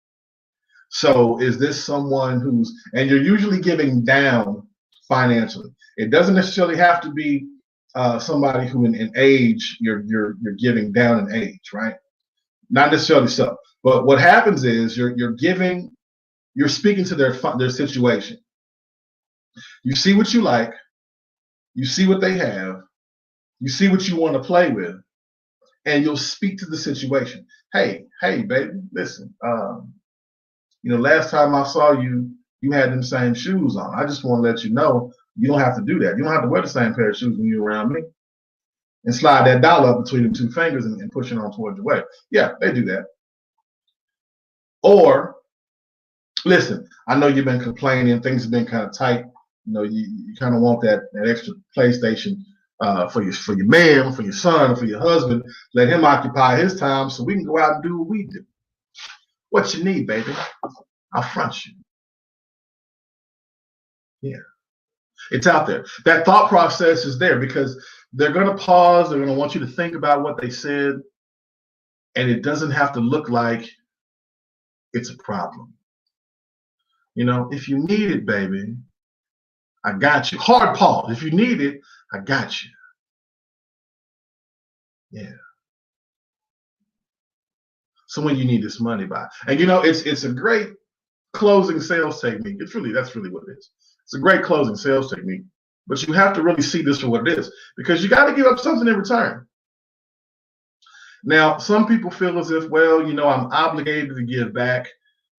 So is this someone and you're usually giving down financially. It doesn't necessarily have to be somebody who in age you're giving down in age, right? Not necessarily so. But what happens is you're speaking to their situation. You see what you like, you see what they have, you see what you want to play with, and you'll speak to the situation. Hey, baby, listen. Last time I saw you, you had them same shoes on. I just want to let you know you don't have to do that. You don't have to wear the same pair of shoes when you're around me. And slide that dollar up between the two fingers and push it on towards your way. Yeah, they do that. Or, listen, I know you've been complaining, things have been kind of tight. You know, you kind of want that extra PlayStation for your man, for your son, for your husband. Let him occupy his time so we can go out and do what we do. What you need, baby? I'll front you. Yeah. It's out there. That thought process is there because they're going to pause. They're going to want you to think about what they said. And it doesn't have to look like it's a problem. You know, if you need it, baby, I got you. Hard pause. If you need it, I got you. Yeah. So when you need this money by, and you know, it's a great closing sales technique. That's really what it is. It's a great closing sales technique, but you have to really see this for what it is because you got to give up something in return. Now, some people feel as if, well, you know, I'm obligated to give back.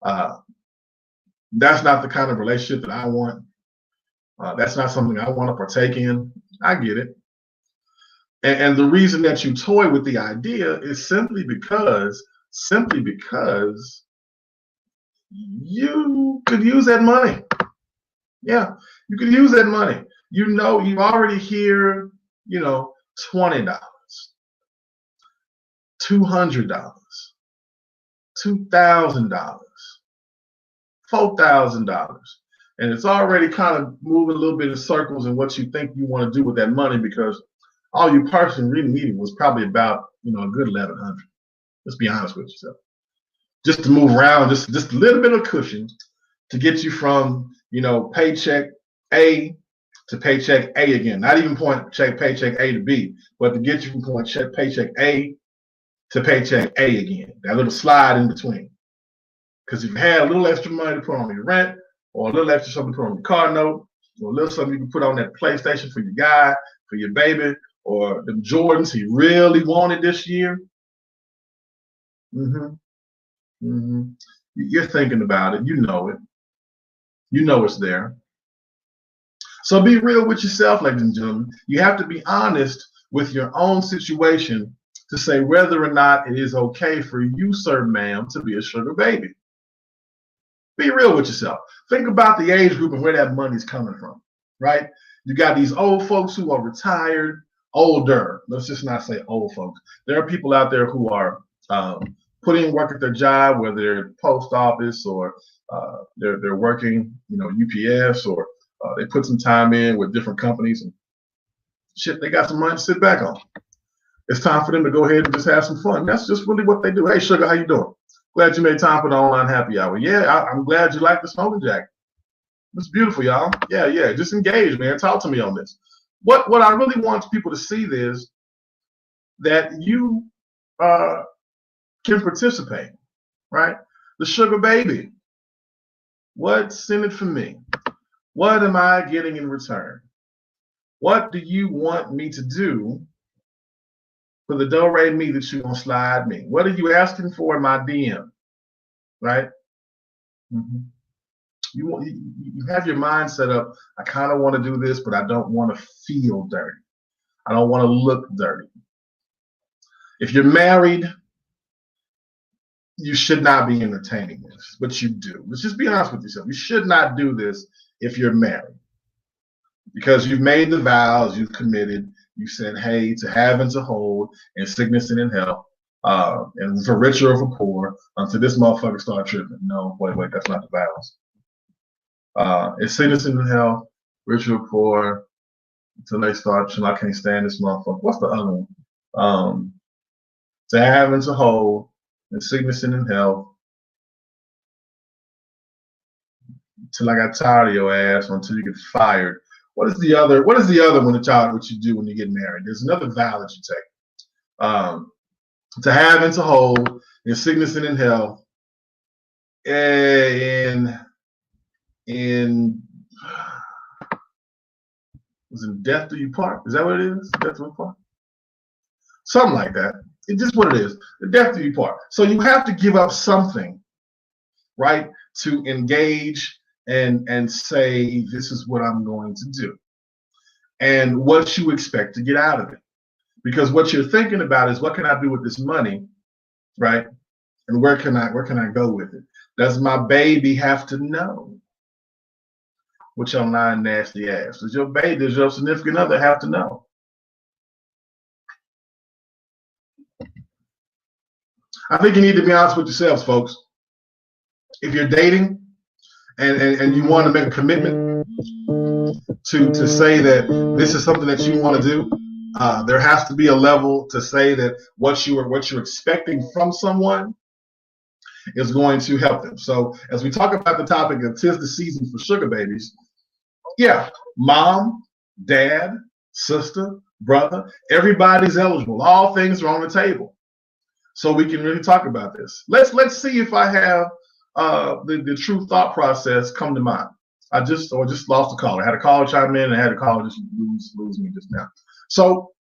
That's not the kind of relationship that I want. That's not something I want to partake in. I get it. And the reason that you toy with the idea is simply because you could use that money. Yeah, you could use that money. You know, you already hear, you know, $20, $200, $2,000, $4,000. And it's already kind of moving a little bit in circles in what you think you want to do with that money because all you personally really needed was probably about, you know, a good 1,100. Let's be honest with yourself. Just to move around, just a little bit of cushion to get you from, you know, paycheck A to paycheck A again. Not even paycheck A to B, but to get you from paycheck A to paycheck A again. That little slide in between. Because if you had a little extra money to put on your rent, or a little extra something to put on your car note, or a little something you can put on that PlayStation for your guy, for your baby, or the Jordans he really wanted this year. You're thinking about it. You know it. You know it's there. So be real with yourself, ladies and gentlemen. You have to be honest with your own situation to say whether or not it is okay for you, sir, ma'am, to be a sugar baby. Be real with yourself. Think about the age group and where that money's coming from, right? You got these old folks who are retired, older. Let's just not say old folks. There are people out there who are putting in work at their job, whether they're at the post office or they're working, you know, UPS, or they put some time in with different companies and shit. They got some money to sit back on. It's time for them to go ahead and just have some fun. That's just really what they do. Hey, sugar, how you doing? Glad you made time for the online happy hour. Yeah, I'm glad you like the smoking jacket. It's beautiful, y'all. Yeah. Just engage, man. Talk to me on this. What I really want people to see is that you can participate, right? The sugar baby. What's in it for me? What am I getting in return? What do you want me to do for the do-re-mi that you're going to slide me? What are you asking for in my DM? Right? You have your mind set up. I kind of want to do this, but I don't want to feel dirty. I don't want to look dirty. If you're married, you should not be entertaining this, but you do. Let's just be honest with yourself. You should not do this if you're married because you've made the vows, you've committed, you said, hey, to have and to hold, in sickness and in health, and for richer or for poor, until this motherfucker start tripping. No, wait, that's not the vows. It's sickness and in health, richer or poor, until they start tripping. I can't stand this motherfucker. What's the other one? To have and to hold, in sickness and in health, until I got tired of your ass, or until you get fired. What is the other one that what you do when you get married? There's another vow that you take. To have and to hold, in sickness and in health, was it death do you part? Is that what it is? Death do you part? Something like that. It's just what it is. The death do you part. So you have to give up something, right, to engage and say, this is what I'm going to do, and what you expect to get out of it. Because what you're thinking about is, what can I do with this money, right? And where can I go with it? Does my baby have to know? With your lying nasty ass. Does your significant other have to know? I think you need to be honest with yourselves, folks. If you're dating and you want to make a commitment to say that this is something that you want to do, there has to be a level to say that what you're expecting from someone is going to help them. So as we talk about the topic of 'tis the season for sugar babies, yeah, mom, dad, sister, brother, everybody's eligible. All things are on the table. So we can really talk about this. Let's see if I have the true thought process come to mind. I just lost a caller. I had a caller chime in, and I had a caller just lose me just now. So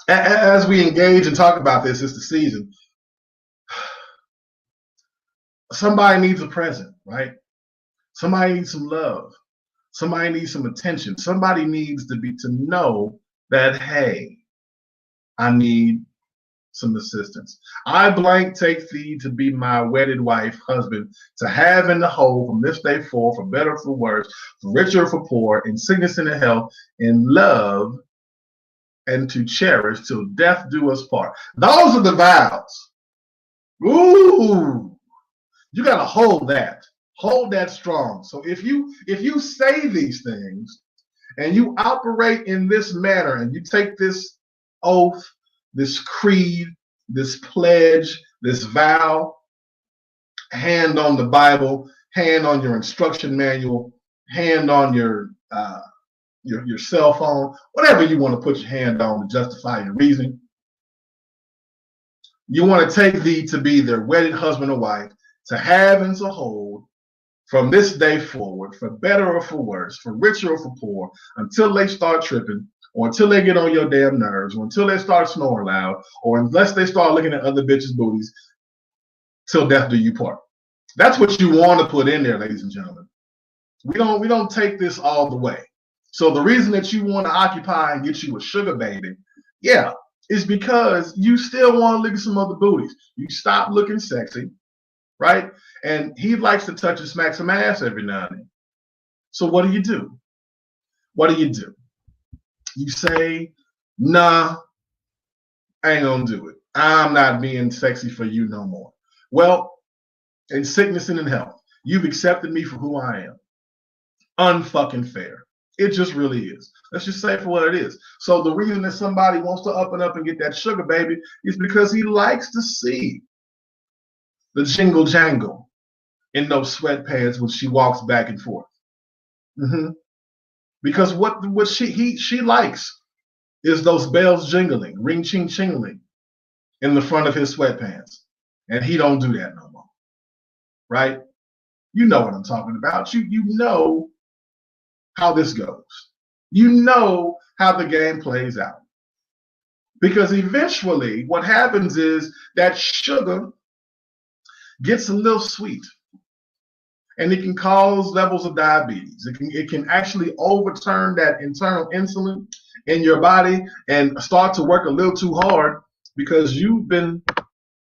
as we engage and talk about this, it's the season. Somebody needs a present, right? Somebody needs some love. Somebody needs some attention. Somebody needs to know that, hey, I need some assistance. I blank take thee to be my wedded wife, husband, to have and to hold from this day forth, for better or for worse, for richer or for poor, in sickness and in health, in love and to cherish till death do us part. Those are the vows. Ooh, you got to hold that strong. So if you say these things and you operate in this manner and you take this oath, this creed, this pledge, this vow, hand on the Bible, hand on your instruction manual, hand on your cell phone, whatever you want to put your hand on to justify your reasoning. You want to take thee to be their wedded husband or wife, to have and to hold from this day forward, for better or for worse, for richer or for poor, until they start tripping, or until they get on your damn nerves, or until they start snoring loud, or unless they start looking at other bitches' booties, till death do you part. That's what you want to put in there, ladies and gentlemen. We don't take this all the way. So the reason that you want to occupy and get you a sugar baby, yeah, is because you still want to look at some other booties. You stop looking sexy, right? And he likes to touch and smack some ass every now and then. So what do you do? What do? You say, nah, I ain't gonna do it. I'm not being sexy for you no more. Well, in sickness and in health, you've accepted me for who I am. Unfucking fair. It just really is. Let's just say it for what it is. So the reason that somebody wants to up and get that sugar baby is because he likes to see the jingle jangle in those sweatpants when she walks back and forth. Mm-hmm. Because what she likes is those bells jingling, ring ching chingling in the front of his sweatpants. And he don't do that no more. Right? You know what I'm talking about. You know how this goes. You know how the game plays out. Because eventually what happens is that sugar gets a little sweet. And it can cause levels of diabetes. It can actually overturn that internal insulin in your body and start to work a little too hard because you've been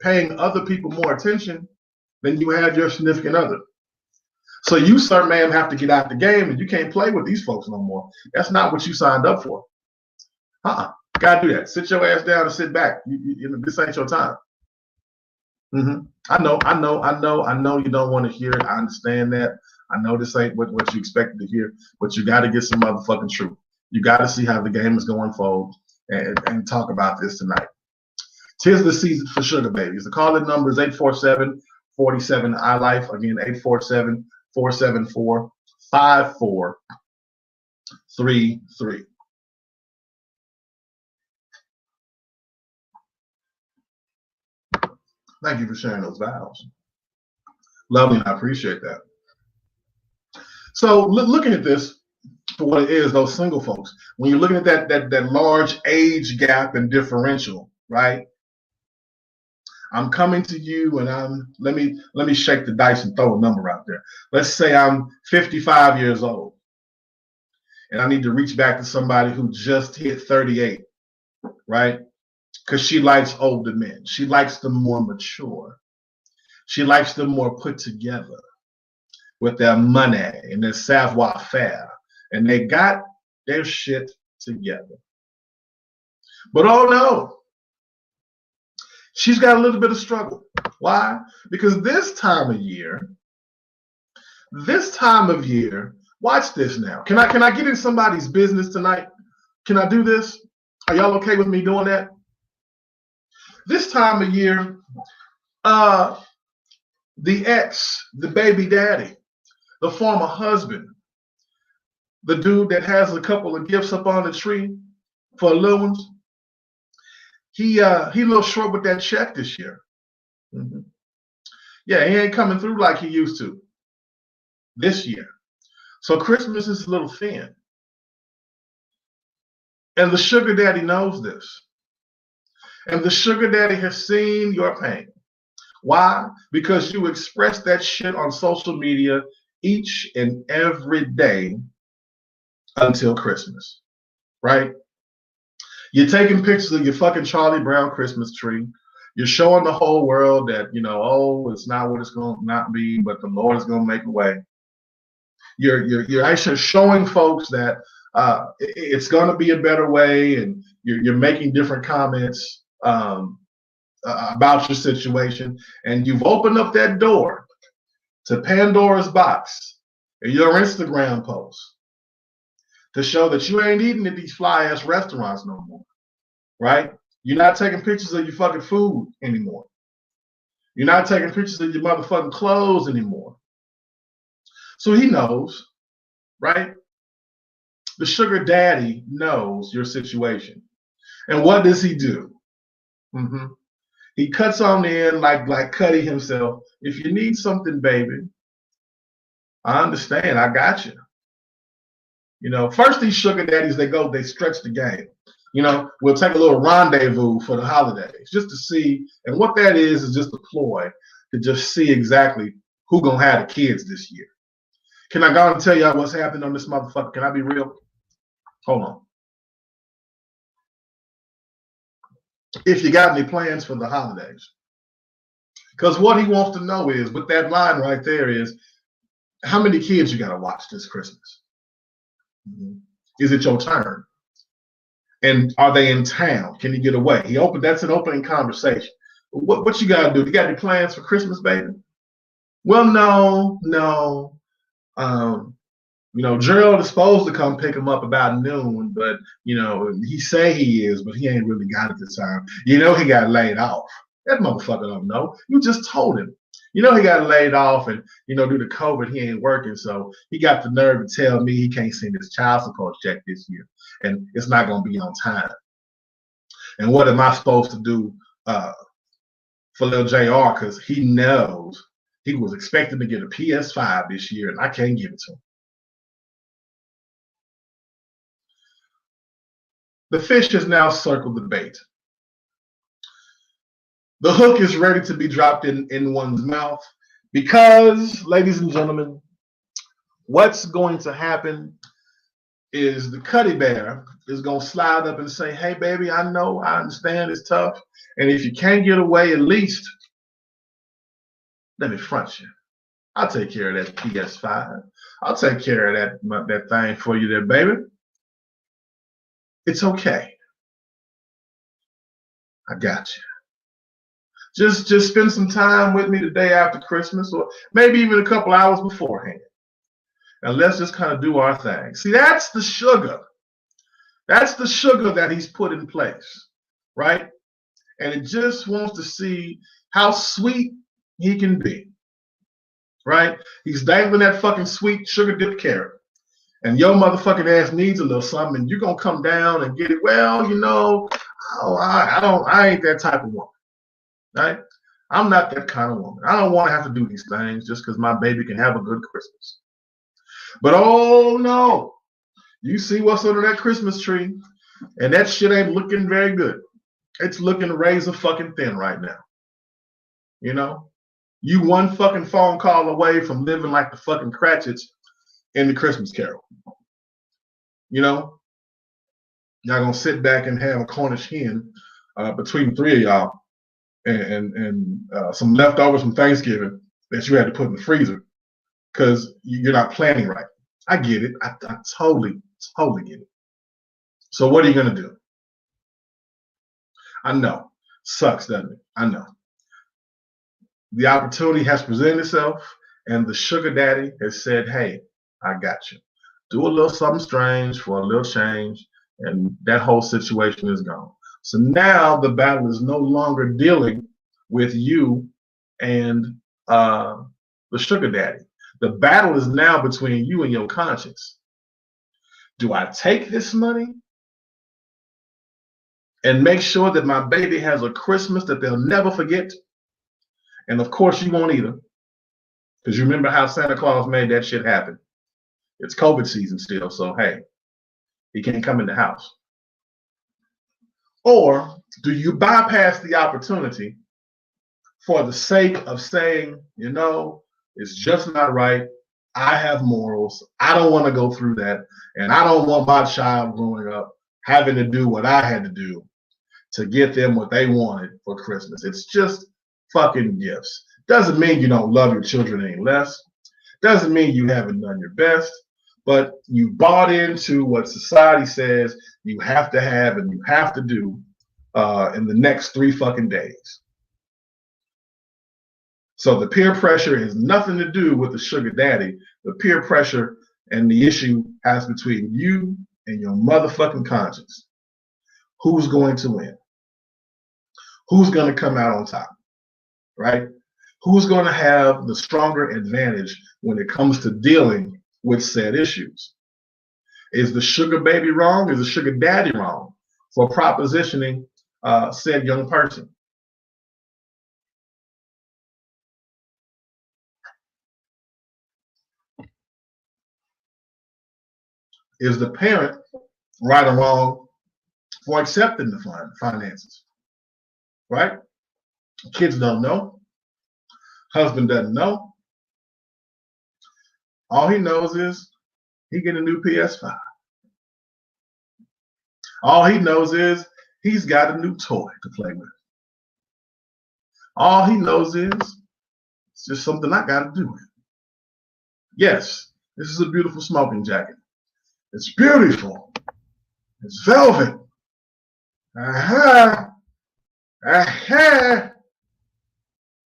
paying other people more attention than you have your significant other. So you, sir, ma'am, have to get out the game, and you can't play with these folks no more. That's not what you signed up for. Gotta do that. Sit your ass down and sit back. This ain't your time. Mm-hmm. I know you don't want to hear it. I understand that. I know this ain't what you expected to hear, but you got to get some motherfucking truth. You got to see how the game is going to unfold and talk about this tonight. 'Tis the season for sugar babies. The call-in number is 847-47-ILIFE. Again, 847-474-5433. Thank you for sharing those vows. Lovely, I appreciate that. So looking at this for what it is, those single folks, when you're looking at that large age gap and differential, right? I'm coming to you, and let me shake the dice and throw a number out there. Let's say I'm 55 years old, and I need to reach back to somebody who just hit 38, right? Because she likes older men. She likes them more mature. She likes them more put together with their money and their savoir faire, and they got their shit together. But oh no, she's got a little bit of struggle. Why? Because this time of year, watch this now. Can I get in somebody's business tonight? Can I do this? Are y'all okay with me doing that? This time of year, the ex, the baby daddy, the former husband, the dude that has a couple of gifts up on the tree for little ones, he a little short with that check this year. Mm-hmm. Yeah, he ain't coming through like he used to this year. So Christmas is a little thin. And the sugar daddy knows this. And the sugar daddy has seen your pain. Why? Because you express that shit on social media each and every day until Christmas, right? You're taking pictures of your fucking Charlie Brown Christmas tree. You're showing the whole world that, oh, it's not what it's going to not be, but the Lord is going to make a way. You're actually showing folks that it's going to be a better way, and you're making different comments about your situation, and you've opened up that door to Pandora's box in your Instagram post to show that you ain't eating at these fly-ass restaurants no more, right? You're not taking pictures of your fucking food anymore. You're not taking pictures of your motherfucking clothes anymore. So he knows, right? The sugar daddy knows your situation. And what does he do? Mm-hmm. He cuts on in like Cuddy himself. If you need something, baby, I understand. I got you. First these sugar daddies, they stretch the game. We'll take a little rendezvous for the holidays just to see. And what that is just a ploy to just see exactly who gonna have the kids this year. Can I go and tell y'all what's happening on this motherfucker? Can I be real? Hold on. If you got any plans for the holidays. Because what he wants to know is, with that line right there is, how many kids you got to watch this Christmas? Mm-hmm. Is it your turn? And are they in town? Can you get away? That's an opening conversation. What you got to do? You got any plans for Christmas, baby? Well, no. Gerald is supposed to come pick him up about noon, but he say he is, but he ain't really got it this time. He got laid off. That motherfucker don't know. You just told him. He got laid off, and due to COVID, he ain't working, so he got the nerve to tell me he can't send his child support check this year, and it's not gonna be on time. And what am I supposed to do for little JR? Because he knows he was expecting to get a PS5 this year, and I can't give it to him. The fish has now circled the bait. The hook is ready to be dropped in one's mouth because, ladies and gentlemen, what's going to happen is the Cuddy Bear is going to slide up and say, hey, baby, I know, I understand it's tough. And if you can't get away, at least let me front you. I'll take care of that PS5. I'll take care of that thing for you there, baby. It's okay. I got you. Just spend some time with me the day after Christmas, or maybe even a couple hours beforehand. And let's just kind of do our thing. See, that's the sugar. That's the sugar that he's put in place, right? And it just wants to see how sweet he can be, right? He's dangling that fucking sweet sugar dip carrot. And your motherfucking ass needs a little something, and you're going to come down and get it. Well, I ain't that type of woman. Right? I'm not that kind of woman. I don't want to have to do these things just because my baby can have a good Christmas. But oh no, you see what's under that Christmas tree, and that shit ain't looking very good. It's looking razor fucking thin right now. You know, you one fucking phone call away from living like the fucking Cratchits in the Christmas Carol. You know, y'all gonna sit back and have a Cornish hen between the three of y'all, and some leftovers from Thanksgiving that you had to put in the freezer because you're not planning right. I get it. I totally get it. So what are you gonna do? I know. Sucks, doesn't it? I know. The opportunity has presented itself, and the sugar daddy has said, hey, I got you. Do a little something strange for a little change, and that whole situation is gone. So now the battle is no longer dealing with you and the sugar daddy. The battle is now between you and your conscience. Do I take this money and make sure that my baby has a Christmas that they'll never forget? And of course, you won't either, because you remember how Santa Claus made that shit happen. It's COVID season still, so hey, he can't come in the house. Or do you bypass the opportunity for the sake of saying, you know, it's just not right. I have morals. I don't want to go through that. And I don't want my child growing up having to do what I had to do to get them what they wanted for Christmas. It's just fucking gifts. Doesn't mean you don't love your children any less. Doesn't mean you haven't done your best. But you bought into what society says you have to have and you have to do in the next 3 fucking days. So the peer pressure has nothing to do with the sugar daddy. The peer pressure and the issue has between you and your motherfucking conscience. Who's going to win? Who's going to come out on top? Right? Who's going to have the stronger advantage when it comes to dealing with said issues? Is the sugar baby wrong? Is the sugar daddy wrong for propositioning said young person? Is the parent right or wrong for accepting the finances? Right? Kids don't know. Husband doesn't know. All he knows is he get a new PS5. All he knows is he's got a new toy to play with. All he knows is it's just something I got to do with. Yes, this is a beautiful smoking jacket. It's beautiful. It's velvet. Aha. Aha.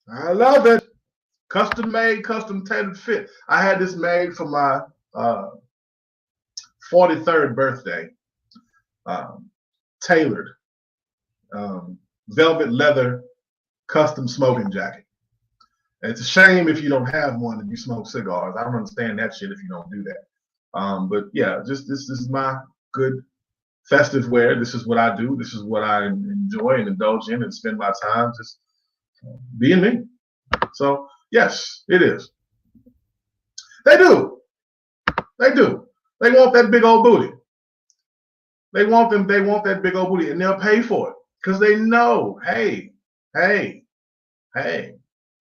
I love it. Custom made, custom tailored fit. I had this made for my 43rd birthday. Tailored velvet leather custom smoking jacket. And it's a shame if you don't have one and you smoke cigars. I don't understand that shit if you don't do that. But yeah, just this is my good festive wear. This is what I do. This is what I enjoy and indulge in and spend my time just being me. So yes, it is. They do. They do. They want that big old booty. They want that big old booty, and they'll pay for it because they know, hey,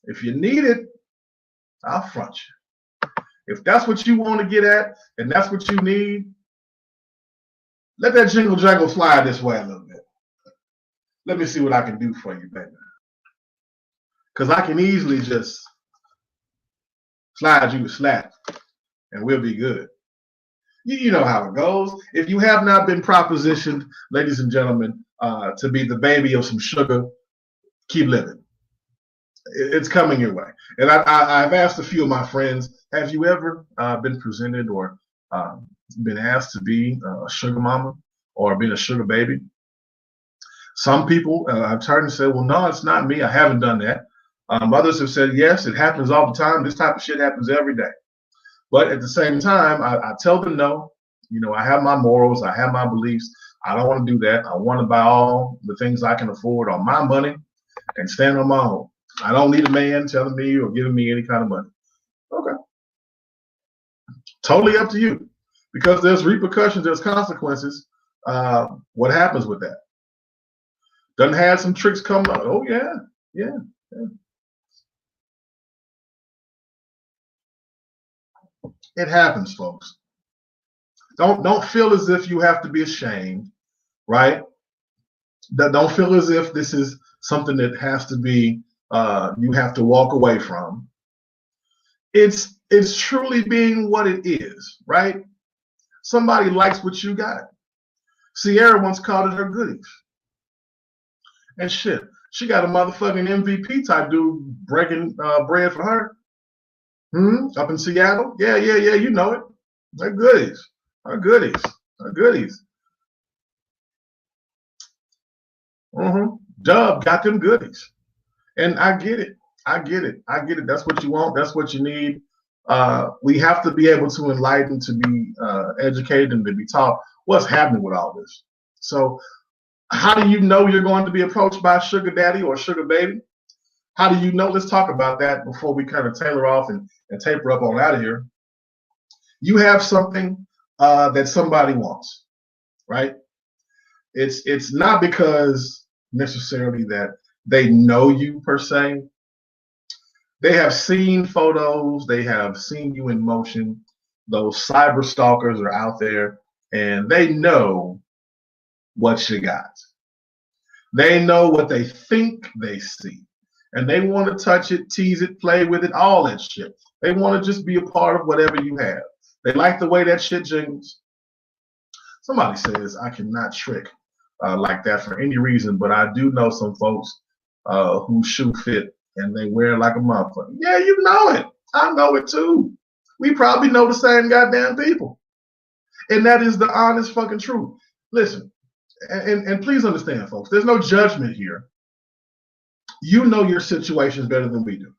if you need it, I'll front you. If that's what you want to get at and that's what you need, let that jingle jangle fly this way a little bit. Let me see what I can do for you, baby. Because I can easily just slide you a slap and we'll be good. You know how it goes. If you have not been propositioned, ladies and gentlemen, to be the baby of some sugar, keep living. It's coming your way. And I've asked a few of my friends, have you ever been presented or been asked to be a sugar mama or been a sugar baby? Some people have turned and said, well, no, it's not me. I haven't done that. Others have said, yes, it happens all the time. This type of shit happens every day. But at the same time, I tell them no. You know, I have my morals. I have my beliefs. I don't want to do that. I want to buy all the things I can afford on my money and stand on my own. I don't need a man telling me or giving me any kind of money. Okay. Totally up to you. Because there's repercussions, there's consequences. What happens with that? Doesn't have some tricks come up. Oh, yeah. It happens, folks. Don't feel as if you have to be ashamed, right? Don't feel as if this is something that has to be you have to walk away from. It's truly being what it is, right? Somebody likes what you got. Sierra once called it her goodies. And shit, she got a motherfucking MVP type dude breaking bread for her. Up in Seattle? Yeah, you know it. They're goodies. Her goodies. Her goodies. Dub got them goodies. And I get it. I get it. That's what you want. That's what you need. We have to be able to enlighten, to be educated, and to be taught what's happening with all this. So how do you know you're going to be approached by a sugar daddy or a sugar baby? How do you know? Let's talk about that before we kind of tailor off and taper up on out of here. You have something that somebody wants, right? It's not because necessarily that they know you per se. They have seen photos, they have seen you in motion. Those cyber stalkers are out there and they know what you got. They know what they think they see. And they want to touch it, tease it, play with it, all that shit. They want to just be a part of whatever you have. They like the way that shit jingles. Somebody says I cannot trick like that for any reason, but I do know some folks who shoe fit and they wear it like a motherfucker. Yeah, you know it. I know it too. We probably know the same goddamn people. And that is the honest fucking truth. Listen, and please understand, folks, there's no judgment here. You know your situations better than we do,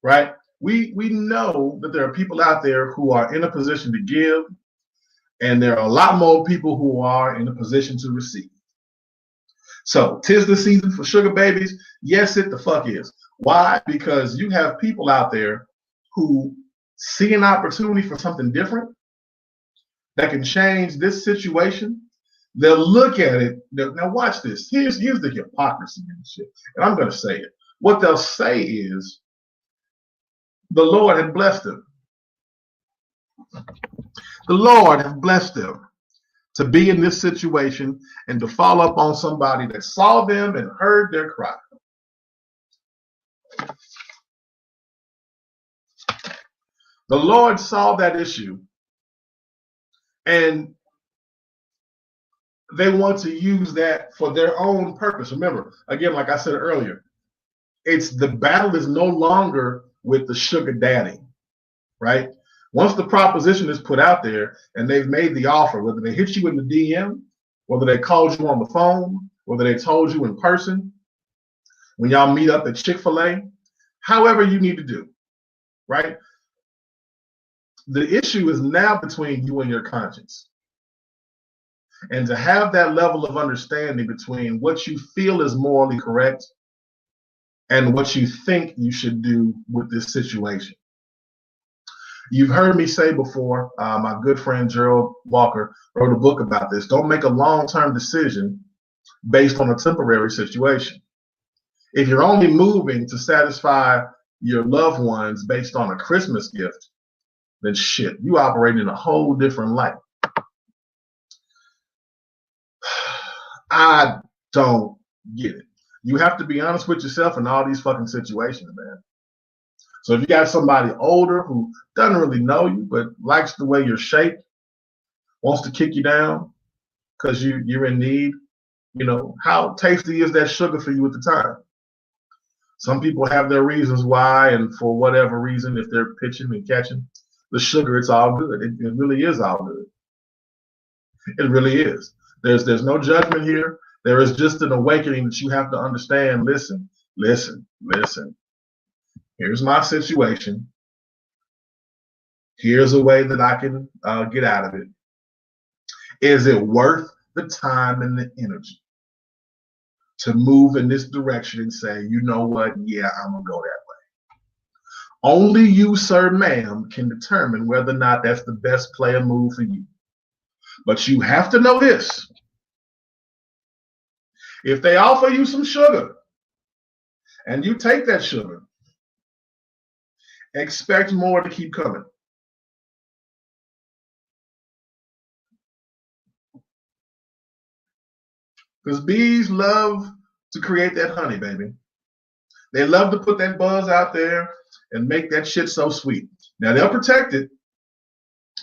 right? We know that there are people out there who are in a position to give, and there are a lot more people who are in a position to receive. So, 'tis the season for sugar babies. Yes, it the fuck is. Why? Because you have people out there who see an opportunity for something different that can change this situation. They'll look at it. Now watch this. Here's the hypocrisy and shit. And I'm going to say it. What they'll say is, the Lord had blessed them. The Lord had blessed them to be in this situation and to fall up on somebody that saw them and heard their cry. The Lord saw that issue and they want to use that for their own purpose. Remember, again, like I said earlier, it's the battle is no longer with the sugar daddy, right? Once the proposition is put out there and they've made the offer, whether they hit you in the DM, whether they called you on the phone, whether they told you in person, when y'all meet up at Chick-fil-A, however you need to do, right? The issue is now between you and your conscience. And to have that level of understanding between what you feel is morally correct and what you think you should do with this situation. You've heard me say before, my good friend Gerald Walker wrote a book about this. Don't make a long-term decision based on a temporary situation. If you're only moving to satisfy your loved ones based on a Christmas gift, then shit, you operate in a whole different light. I don't get it. You have to be honest with yourself in all these fucking situations, man. So if you got somebody older who doesn't really know you but likes the way you're shaped, wants to kick you down because you're in need, you know, how tasty is that sugar for you at the time? Some people have their reasons why, and for whatever reason, if they're pitching and catching the sugar, it's all good. It really is all good. It really is. There's no judgment here. There is just an awakening that you have to understand. Listen. Here's my situation. Here's a way that I can get out of it. Is it worth the time and the energy to move in this direction and say, you know what? Yeah, I'm going to go that way. Only you, sir, ma'am, can determine whether or not that's the best play and move for you. But you have to know this. If they offer you some sugar and you take that sugar, expect more to keep coming. Because bees love to create that honey, baby. They love to put that buzz out there and make that shit so sweet. Now they'll protect it.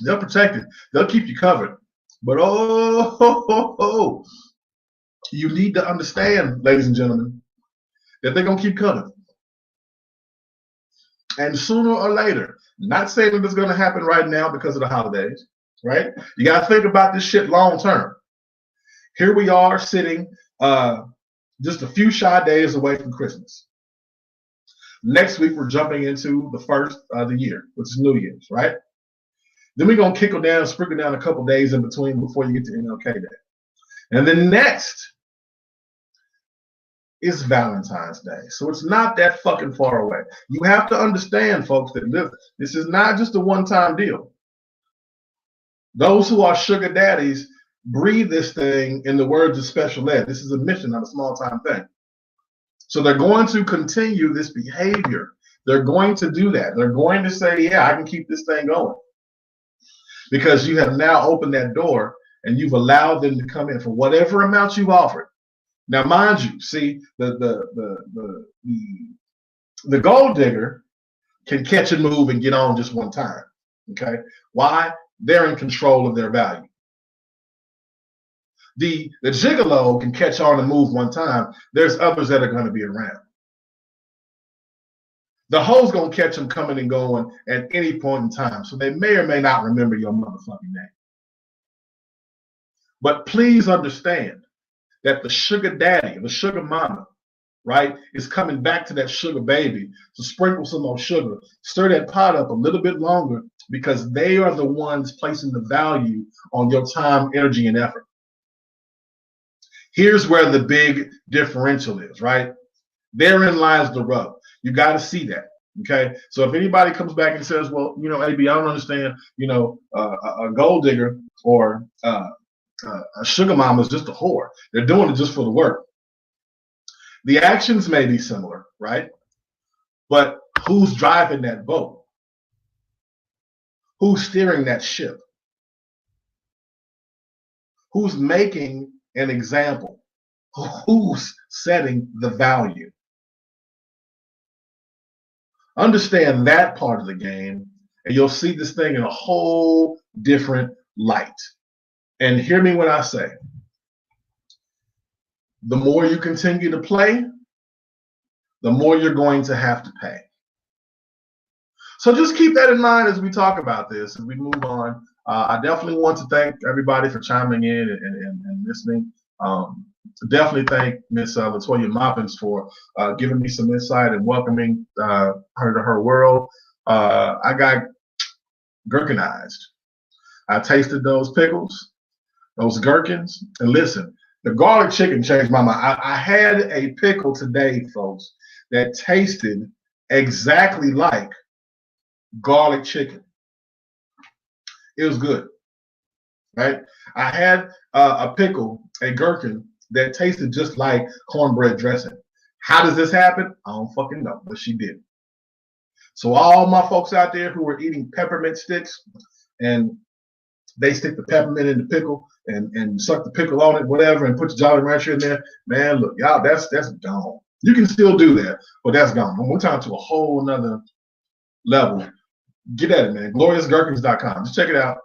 They'll protect it. They'll keep you covered. But you need to understand, ladies and gentlemen, that they're gonna keep coming. And sooner or later, not saying that it's gonna happen right now because of the holidays, right? You gotta think about this shit long term. Here we are sitting just a few shy days away from Christmas. Next week, we're jumping into the first of the year, which is New Year's, right? Then we're going to sprinkle down a couple days in between before you get to MLK Day. And then next is Valentine's Day. So it's not that fucking far away. You have to understand, folks, that this is not just a one-time deal. Those who are sugar daddies breathe this thing in the words of Special Ed. This is a mission, not a small-time thing. So they're going to continue this behavior. They're going to do that. They're going to say, yeah, I can keep this thing going. Because you have now opened that door and you've allowed them to come in for whatever amount you've offered. Now, mind you, see, the gold digger can catch and move and get on just one time. Okay? Why? They're in control of their value. The gigolo can catch on and move one time. There's others that are going to be around. The hoe's going to catch them coming and going at any point in time. So they may or may not remember your motherfucking name. But please understand that the sugar daddy, the sugar mama, right, is coming back to that sugar baby to sprinkle some more sugar, stir that pot up a little bit longer because they are the ones placing the value on your time, energy, and effort. Here's where the big differential is, right? Therein lies the rub. You got to see that, okay? So if anybody comes back and says, well, you know, AB, I don't understand, you know, a gold digger or a sugar mama is just a whore. They're doing it just for the work. The actions may be similar, right? But who's driving that boat? Who's steering that ship? Who's making an example? Who's setting the value? Understand that part of the game, and you'll see this thing in a whole different light. And hear me when I say, the more you continue to play, the more you're going to have to pay. So just keep that in mind as we talk about this, as we move on. I definitely want to thank everybody for chiming in and listening. Definitely thank Miss Latoya Moppins for giving me some insight and welcoming her to her world. I got gherkinized. I tasted those pickles, those gherkins, and listen, the garlic chicken changed my mind. I had a pickle today, folks, that tasted exactly like garlic chicken. It was good, right? I had a pickle, a gherkin, that tasted just like cornbread dressing. How does this happen? I don't fucking know, but she did. So all my folks out there who are eating peppermint sticks and they stick the peppermint in the pickle and suck the pickle on it, whatever, and put the Jolly Rancher in there, man, look, y'all, that's gone. You can still do that, but that's gone. We're talking to a whole nother level. Get at it, man. GloriousGherkins.com. Just check it out.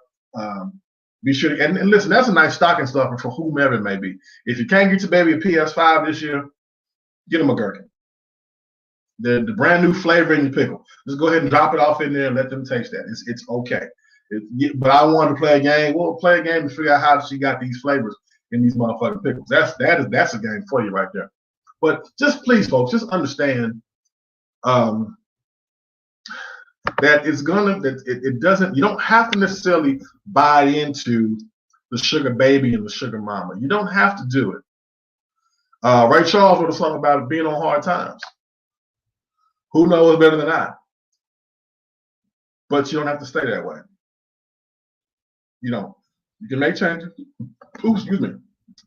Be sure to, and listen, that's a nice stocking stuffer for whomever it may be. If you can't get your baby a PS5 this year, get them a gherkin. The brand new flavor in your pickle. Just go ahead and drop it off in there and let them taste that. It's okay. But I wanted to play a game. Well, play a game to figure out how she got these flavors in these motherfucking pickles. That's a game for you right there. But just please, folks, just understand that it doesn't. You don't have to necessarily buy into the sugar baby and the sugar mama. You don't have to do it. Ray Charles wrote a song about it being on hard times. Who knows better than I? But you don't have to stay that way. You know, you can make changes. Ooh, excuse me.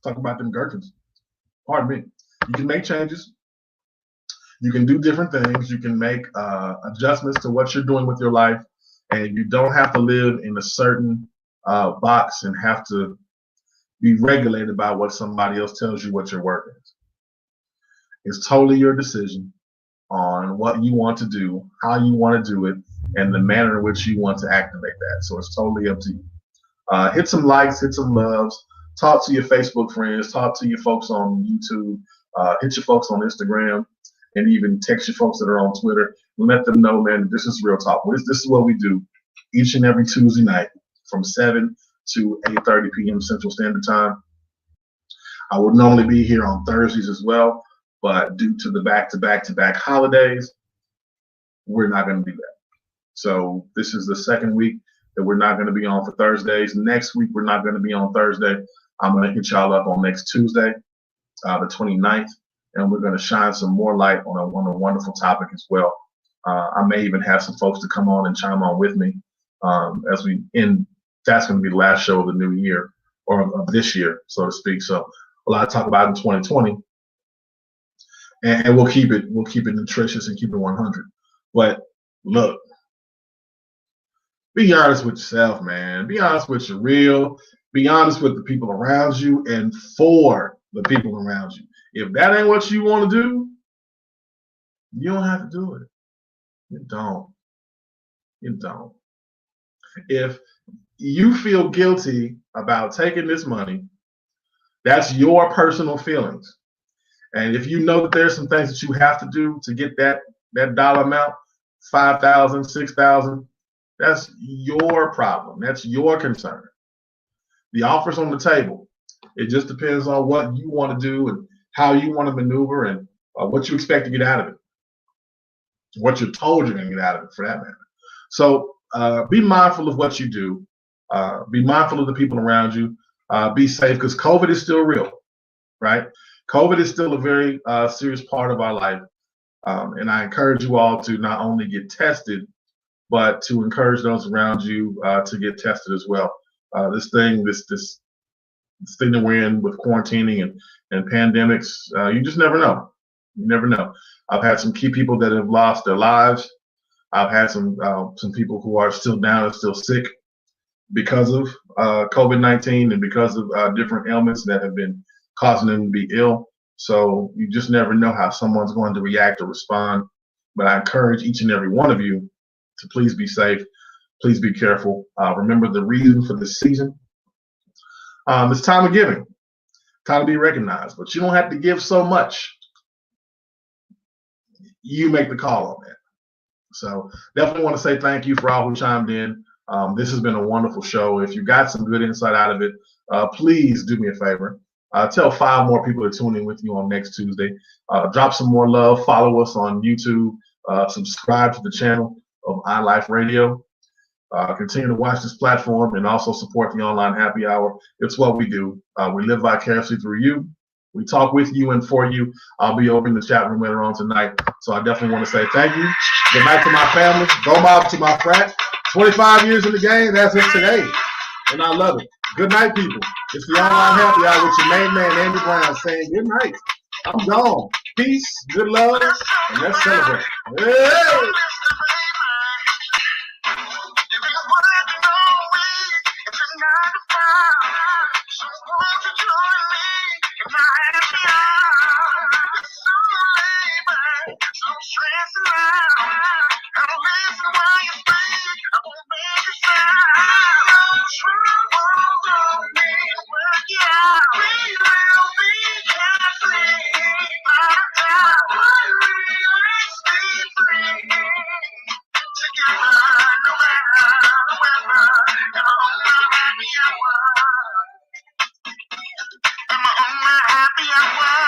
Talk about them gherkins. Pardon me. You can make changes. You can do different things. You can make adjustments to what you're doing with your life, and you don't have to live in a certain box and have to be regulated by what somebody else tells you what your work is. It's totally your decision on what you want to do, how you want to do it, and the manner in which you want to activate that. So it's totally up to you. Hit some likes, hit some loves, talk to your Facebook friends, talk to your folks on YouTube, hit your folks on Instagram, and even text your folks that are on Twitter and let them know, man, this is Real Talk. This is what we do each and every Tuesday night from 7 to 8:30 p.m. Central Standard Time. I would normally be here on Thursdays as well, but due to the back-to-back holidays, we're not going to do that. So this is the second week that we're not going to be on for Thursdays. Next week, we're not going to be on Thursday. I'm going to hit y'all up on next Tuesday, the 29th, and we're going to shine some more light on a wonderful topic as well. I may even have some folks to come on and chime on with me as we end. That's going to be the last show of the new year, or of this year, so to speak. So a lot to talk about in 2020, and we'll keep it nutritious and keep it 100. But look, be honest with yourself, man. Be honest with your real. Be honest with the people around you and for the people around you. If that ain't what you want to do, you don't have to do it. You don't. You don't. If you feel guilty about taking this money, that's your personal feelings. And if you know that there's some things that you have to do to get that dollar amount, 5,000, 6,000, that's your problem. That's your concern. The offer's on the table. It just depends on what you want to do and how you want to maneuver and what you expect to get out of it. What you're told you're going to get out of it, for that matter. So be mindful of what you do. Be mindful of the people around you. Be safe, because COVID is still real, right? COVID is still a very serious part of our life. And I encourage you all to not only get tested, but to encourage those around you to get tested as well. This thing that we're in with quarantining and pandemics, you just never know. You never know. I've had some key people that have lost their lives. I've had some people who are still down and still sick because of COVID-19 and because of different ailments that have been causing them to be ill. So you just never know how someone's going to react or respond. But I encourage each and every one of you to please be safe. Please be careful. Remember the reason for this season. It's time of giving, time to be recognized, but you don't have to give so much. You make the call on that. So definitely want to say thank you for all who chimed in. This has been a wonderful show. If you got some good insight out of it, please do me a favor. Tell 5 more people to tune in with you on next Tuesday. Drop some more love. Follow us on YouTube. Subscribe to the channel of iLife Radio. Continue to watch this platform and also support the online happy hour. It's what we do. We live vicariously through you. We talk with you and for you. I'll be over in the chat room later on tonight. So I definitely want to say thank you. Good night to my family. Go Mob to my frat. 25 years in the game. That's it today. And I love it. Good night, people. It's the online happy hour with your main man, Andy Brown, saying good night. I'm gone. Peace, good love, and let's celebrate. Hey! Happy hour.